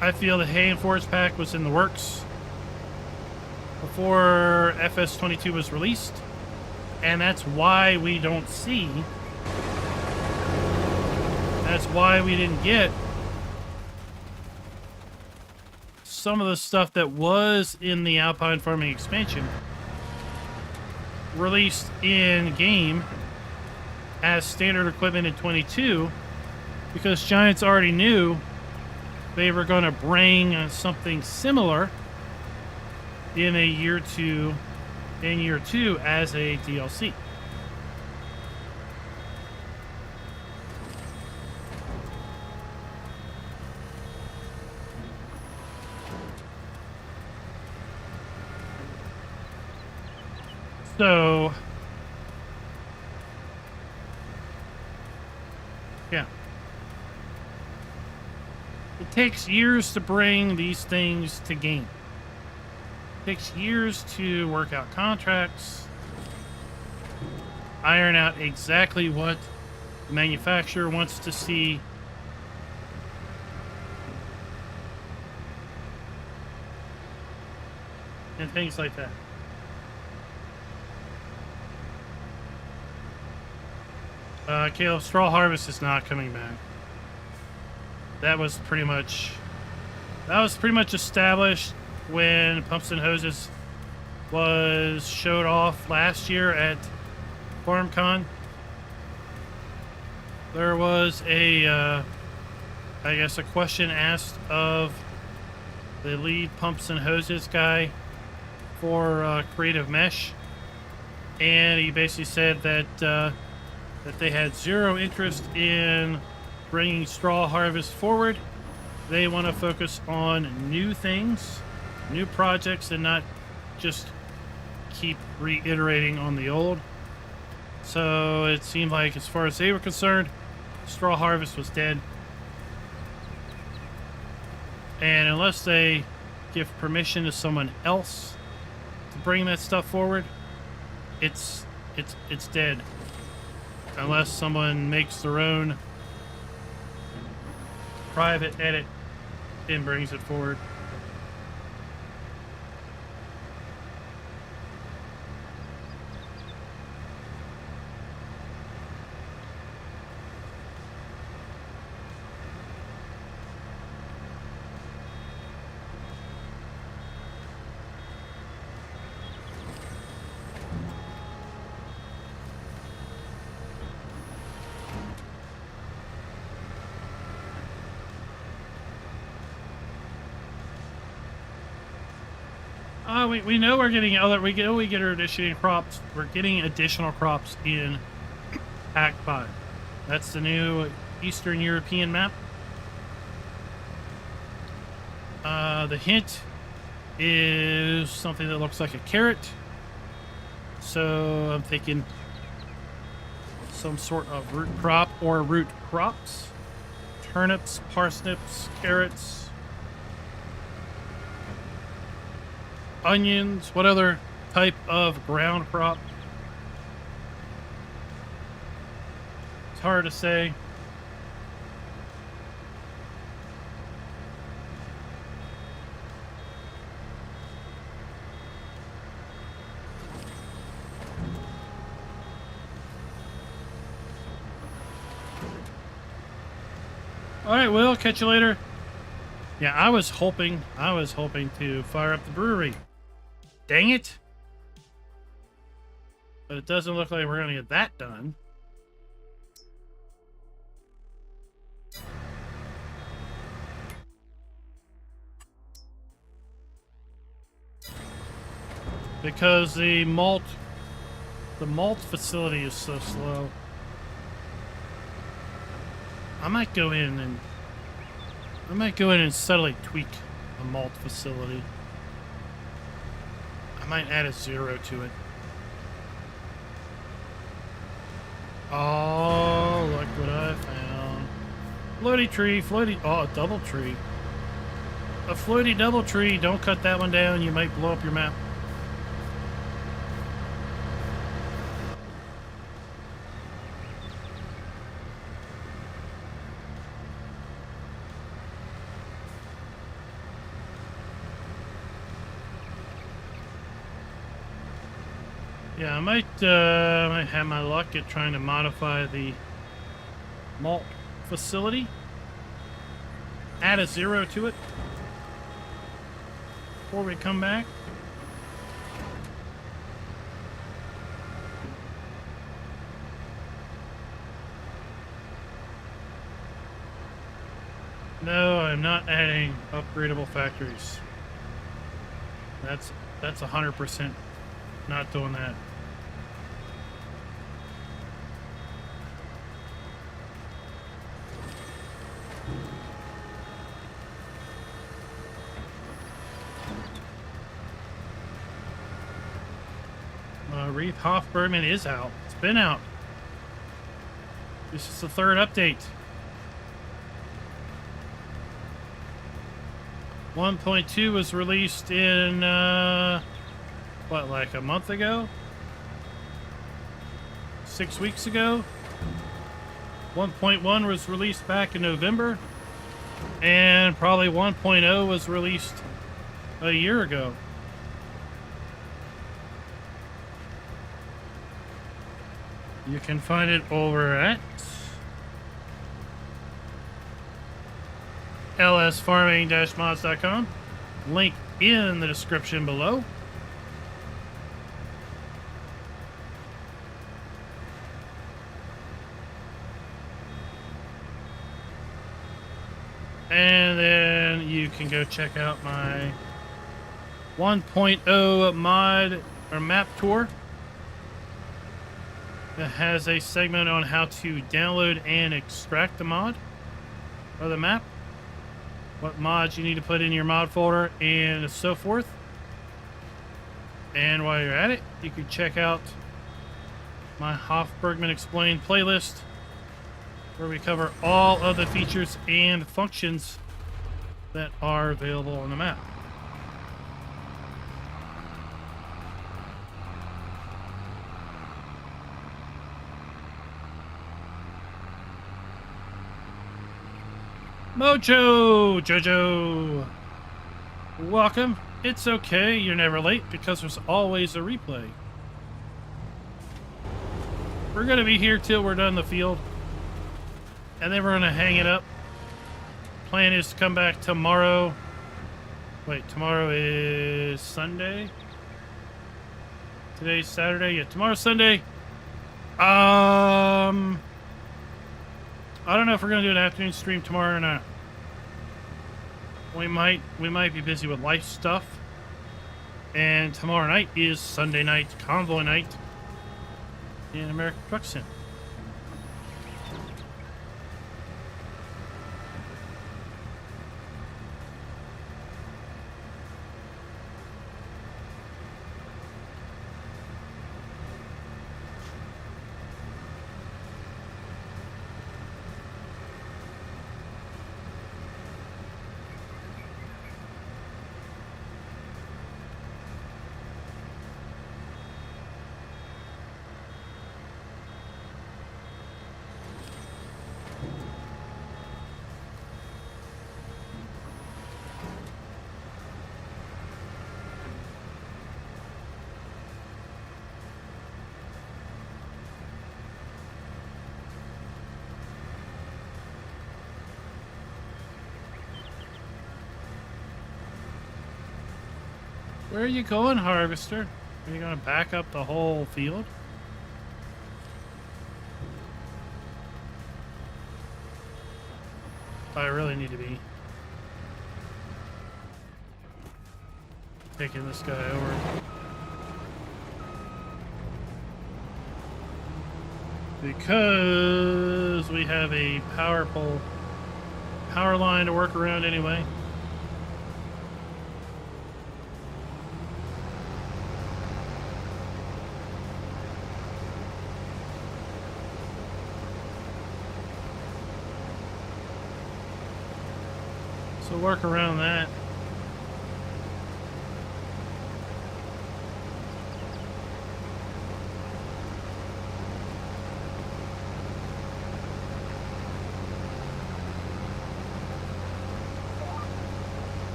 S1: I feel the Hay and Forge pack was in the works before FS22 was released, and that's why we don't see, that's why we didn't get some of the stuff that was in the Alpine Farming expansion released in game as standard equipment in 22, because Giants already knew they were going to bring something similar in year 2 as a DLC. So, yeah. It takes years to bring these things to game. It takes years to work out contracts, iron out exactly what the manufacturer wants to see. And things like that. Caleb, Straw Harvest is not coming back. That was pretty much established when Pumps and Hoses was showed off last year at FarmCon. There was I guess a question asked of the lead Pumps and Hoses guy for Creative Mesh, and he basically said that they had zero interest in bringing Straw Harvest forward. They want to focus on new things, new projects, and not just keep reiterating on the old. So it seemed like, as far as they were concerned, Straw Harvest was dead. And unless they give permission to someone else to bring that stuff forward, it's dead. Unless someone makes their own private edit and brings it forward. We know we're getting other. We get our additional crops. We're getting additional crops in Pack 5. That's the new Eastern European map. The hint is something that looks like a carrot. So I'm thinking some sort of root crop or root crops. Turnips, parsnips, carrots, onions. What other type of ground crop? It's hard to say. All right, Will, catch you later. Yeah, I was hoping to fire up the brewery. Dang it. But it doesn't look like we're going to get that done. Because the malt facility is so slow. I might go in and subtly tweak a malt facility. I might add a 0 to it. Oh, look what I found. Floaty tree, oh, a double tree. A floaty double tree, don't cut that one down, you might blow up your map. Yeah, I might have my luck at trying to modify the malt facility. Add a 0 to it before we come back. No, I'm not adding upgradable factories. That's 100% not doing that. Hof Bergmann is out. It's been out. This is the 3rd update. 1.2 was released in, what, like a month ago? 6 weeks ago? 1.1 was released back in November. And probably 1.0 was released a year ago. You can find it over at lsfarming-mods.com. Link in the description below. And then you can go check out my 1.0 mod or map tour. That has a segment on how to download and extract the mod or the map, what mods you need to put in your mod folder, and so forth. And while you're at it, you can check out my Hof Bergmann Explained playlist, where we cover all of the features and functions that are available on the map. Jojo, welcome. It's okay, you're never late because there's always a replay. We're gonna be here till we're done the field, and then we're gonna hang it up. Plan is to come back tomorrow. Wait, tomorrow is Sunday? Today's Saturday? Yeah, tomorrow's Sunday. I don't know if we're gonna do an afternoon stream tomorrow or not. We might be busy with life stuff. And tomorrow night is Sunday night, convoy night in American Truck Sim. Where are you going, harvester? Are you going to back up the whole field? I really need to be taking this guy over. Because we have a power line to work around anyway. So work around that.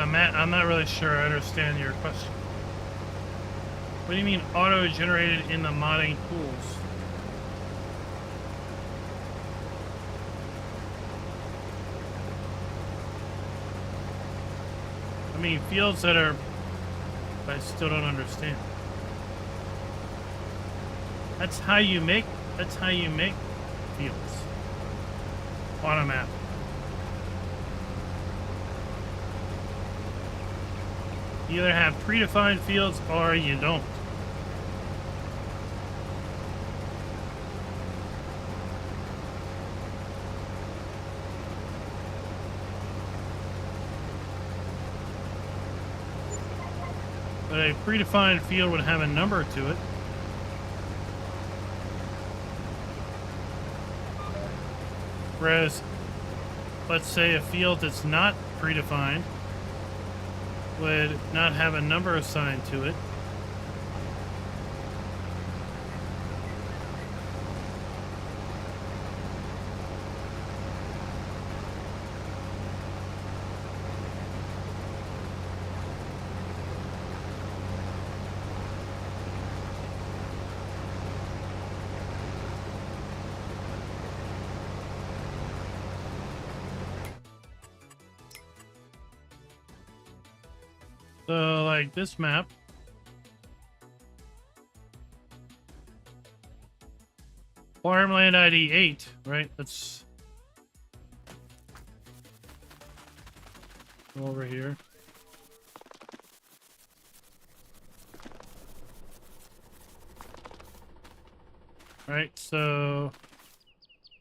S1: Matt, I'm not really sure I understand your question. What do you mean auto-generated in the modding tools? I mean, fields that are... I still don't understand. That's how you make fields on a map. You either have predefined fields or you don't. But a predefined field would have a number to it. Whereas, let's say a field that's not predefined would not have a number assigned to it. So, like this map, farmland ID 8, right? Let's go over here. Right, so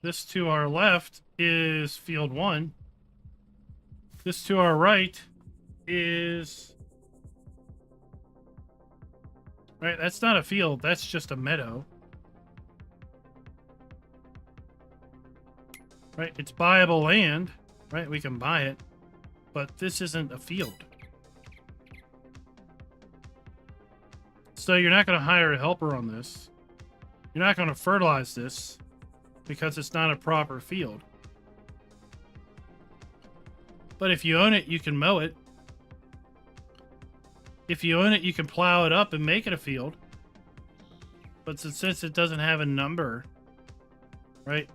S1: this to our left is field 1. This to our right is... Right, that's not a field, that's just a meadow. Right, it's buyable land, right? We can buy it, but this isn't a field. So you're not going to hire a helper on this. You're not going to fertilize this because it's not a proper field. But if you own it, you can mow it. If you own it, you can plow it up and make it a field. But since it doesn't have a number, right?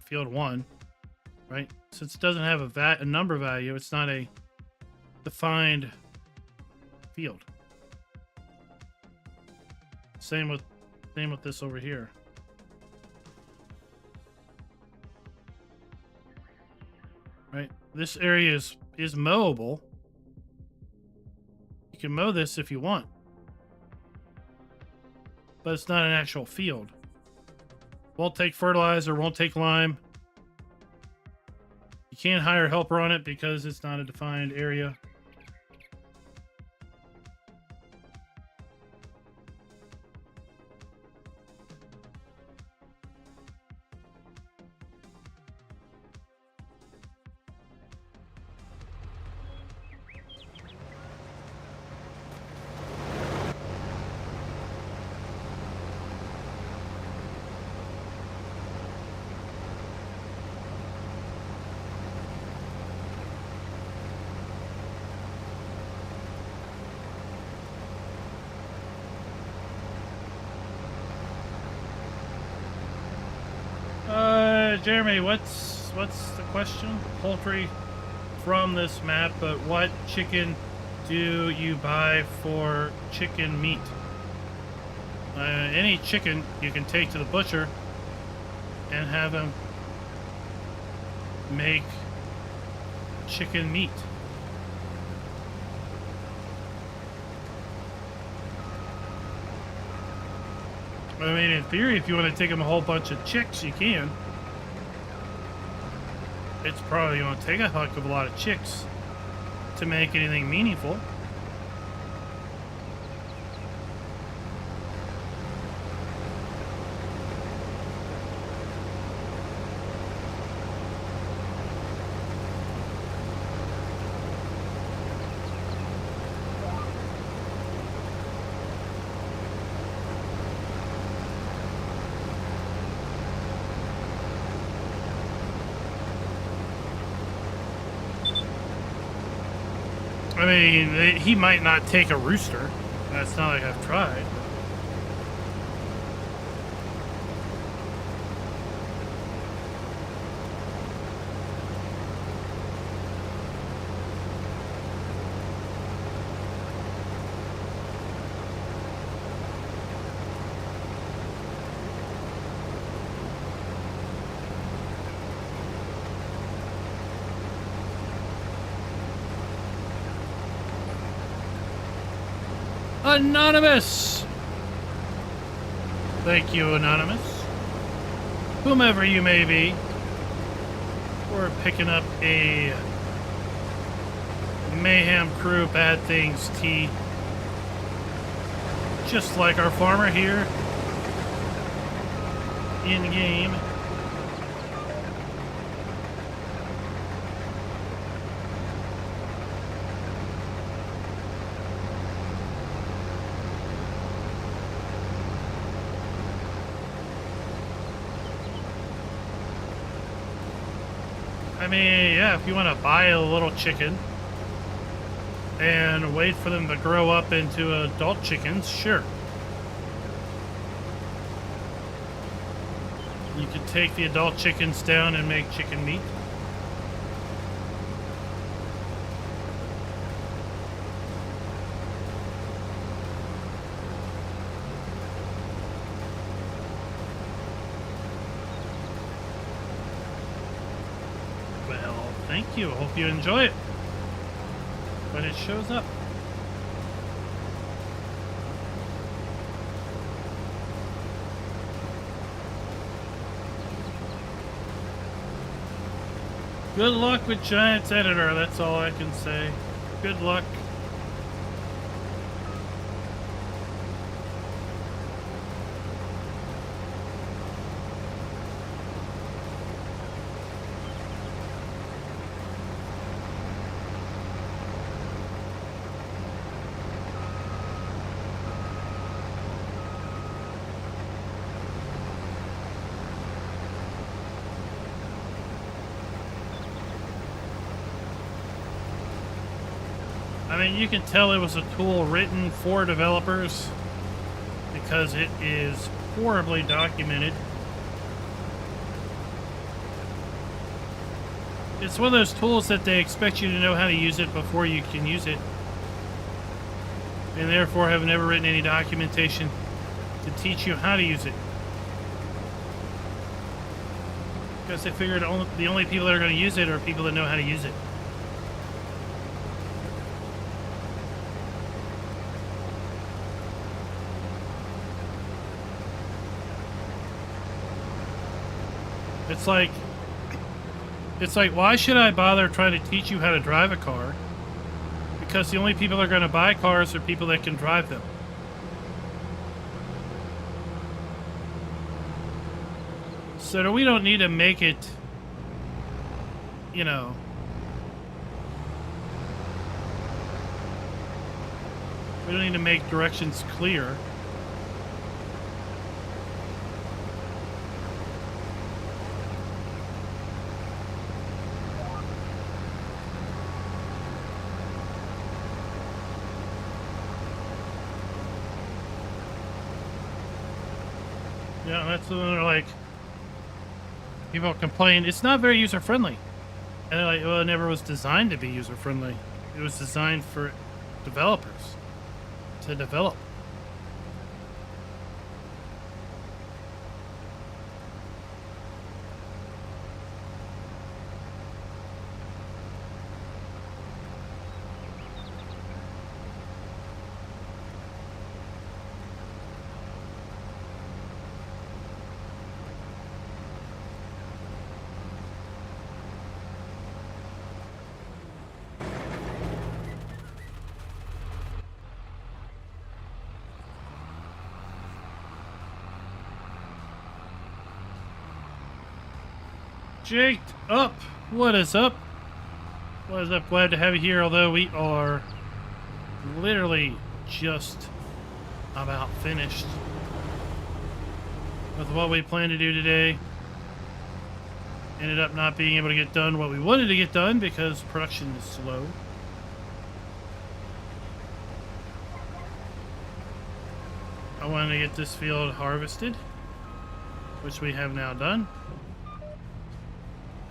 S1: Field 1, right? Since it doesn't have a number value, it's not a defined field. Same with this over here. Right? This area is mowable. You can mow this if you want. But it's not an actual field. Won't take fertilizer, won't take lime. You can't hire a helper on it because it's not a defined area. Jeremy, what's the question? Poultry from this map, but what chicken do you buy for chicken meat? Any chicken you can take to the butcher and have them make chicken meat. I mean, in theory, if you want to take them a whole bunch of chicks, you can. It's probably going to take a heck of a lot of chicks to make anything meaningful. I mean, he might not take a rooster. That's not like I've tried. Anonymous! Thank you, Anonymous. Whomever you may be, we're picking up a Mayhem Crew Bad Things tea. Just like our farmer here in game. I mean, yeah, if you want to buy a little chicken and wait for them to grow up into adult chickens, sure. You could take the adult chickens down and make chicken meat. Thank you. Hope you enjoy it when it shows up. Good luck with Giants Editor. That's all I can say. Good luck. I mean, you can tell it was a tool written for developers because it is horribly documented. It's one of those tools that they expect you to know how to use it before you can use it, and therefore have never written any documentation to teach you how to use it. Because they figured the only people that are going to use it are people that know how to use it. It's like, why should I bother trying to teach you how to drive a car? Because the only people that are going to buy cars are people that can drive them. So we don't need to make it, you know, we don't need to make directions clear. Yeah, that's when they're like, people complain, it's not very user-friendly. And they're like, well, it never was designed to be user-friendly. It was designed for developers to develop. Jaked up. What is up? What is up? Glad to have you here, although we are literally just about finished with what we plan to do today. Ended up not being able to get done what we wanted to get done because production is slow. I wanted to get this field harvested, which we have now done.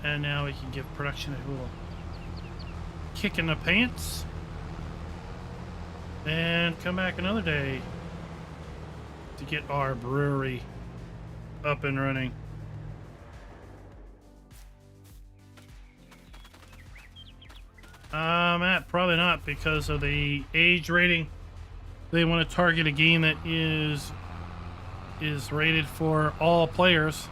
S1: And now we can give production a little kick in the pants. And come back another day to get our brewery up and running. Matt, probably not, because of the age rating. They want to target a game that is rated for all players.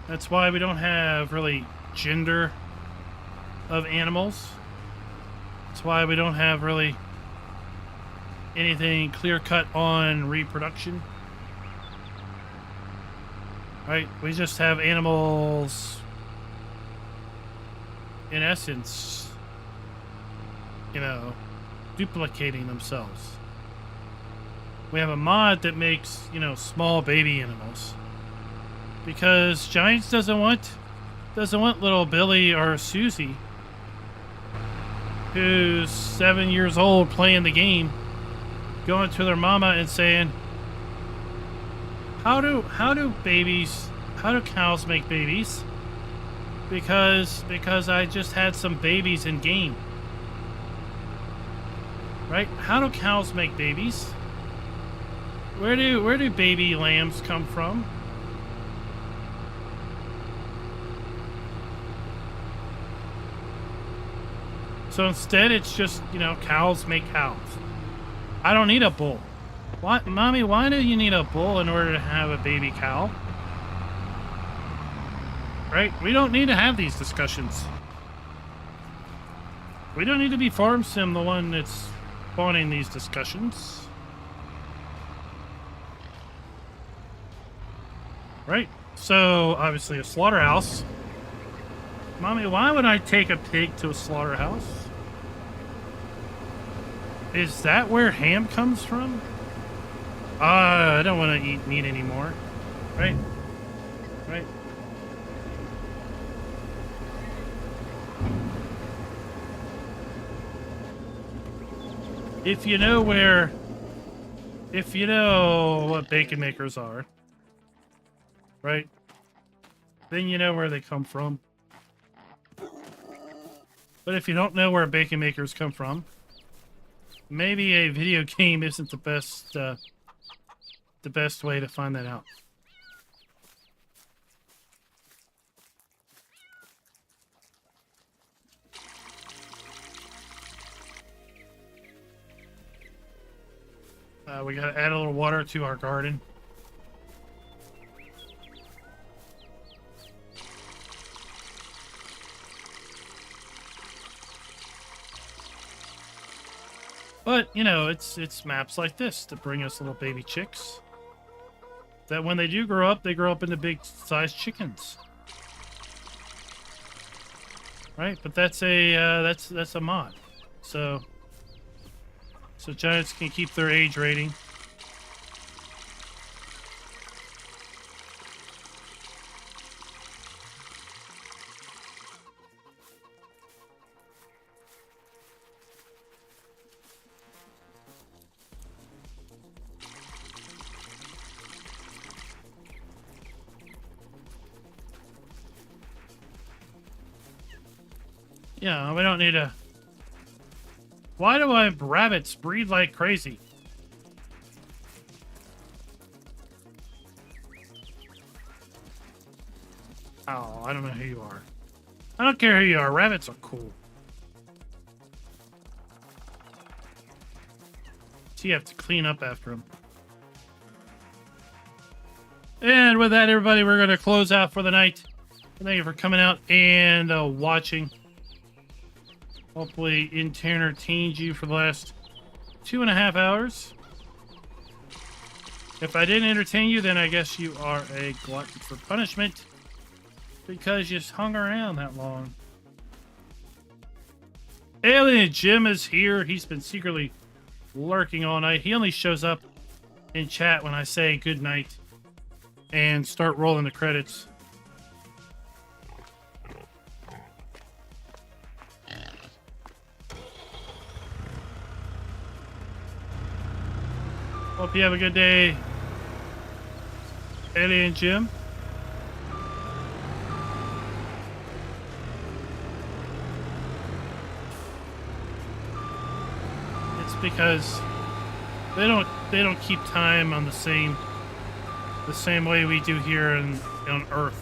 S1: That's why we don't have really gender of animals. That's why we don't have really anything clear cut on reproduction. Right? We just have animals, in essence, you know, duplicating themselves. We have a mod that makes, you know, small baby animals. Because Giants doesn't want little Billy or Susie, who's 7 years old playing the game, going to their mama and saying, how do cows make babies? Because I just had some babies in game. Right? How do cows make babies? Where do baby lambs come from? So instead, it's just, you know, cows make cows. I don't need a bull. What, Mommy, why do you need a bull in order to have a baby cow? Right? We don't need to have these discussions. We don't need to be Farm Sim the one that's spawning these discussions. Right? So, obviously a slaughterhouse. Mommy, why would I take a pig to a slaughterhouse? Is that where ham comes from? I don't want to eat meat anymore. Right? Right? If you know what bacon makers are, right? Then you know where they come from. But if you don't know where bacon makers come from, maybe a video game isn't the best way to find that out. We gotta add a little water to our garden. But, you know, it's maps like this that bring us little baby chicks. That when they do grow up, they grow up into big-sized chickens. Right? But that's a mod. So Giants can keep their age rating. Yeah, we don't need to Why do my rabbits breed like crazy? Oh, I don't know who you are. I don't care who you are. Rabbits are cool. So you have to clean up after them. And with that, everybody, we're going to close out for the night. Thank you for coming out and watching. Hopefully, entertained you for the last 2.5 hours. If I didn't entertain you, then I guess you are a glutton for punishment because you hung around that long. Alien Jim is here. He's been secretly lurking all night. He only shows up in chat when I say good night and start rolling the credits. Hope you have a good day, Alien Jim. It's because they don't keep time on the same way we do here on Earth.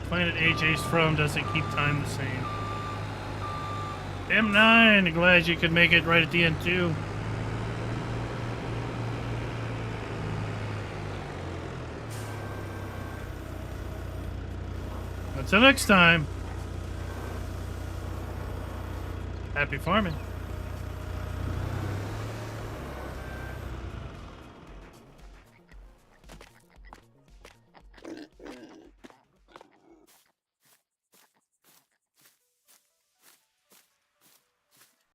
S1: Planet AJ's from doesn't keep time the same. M9, glad you could make it right at the end too. Until next time, happy farming.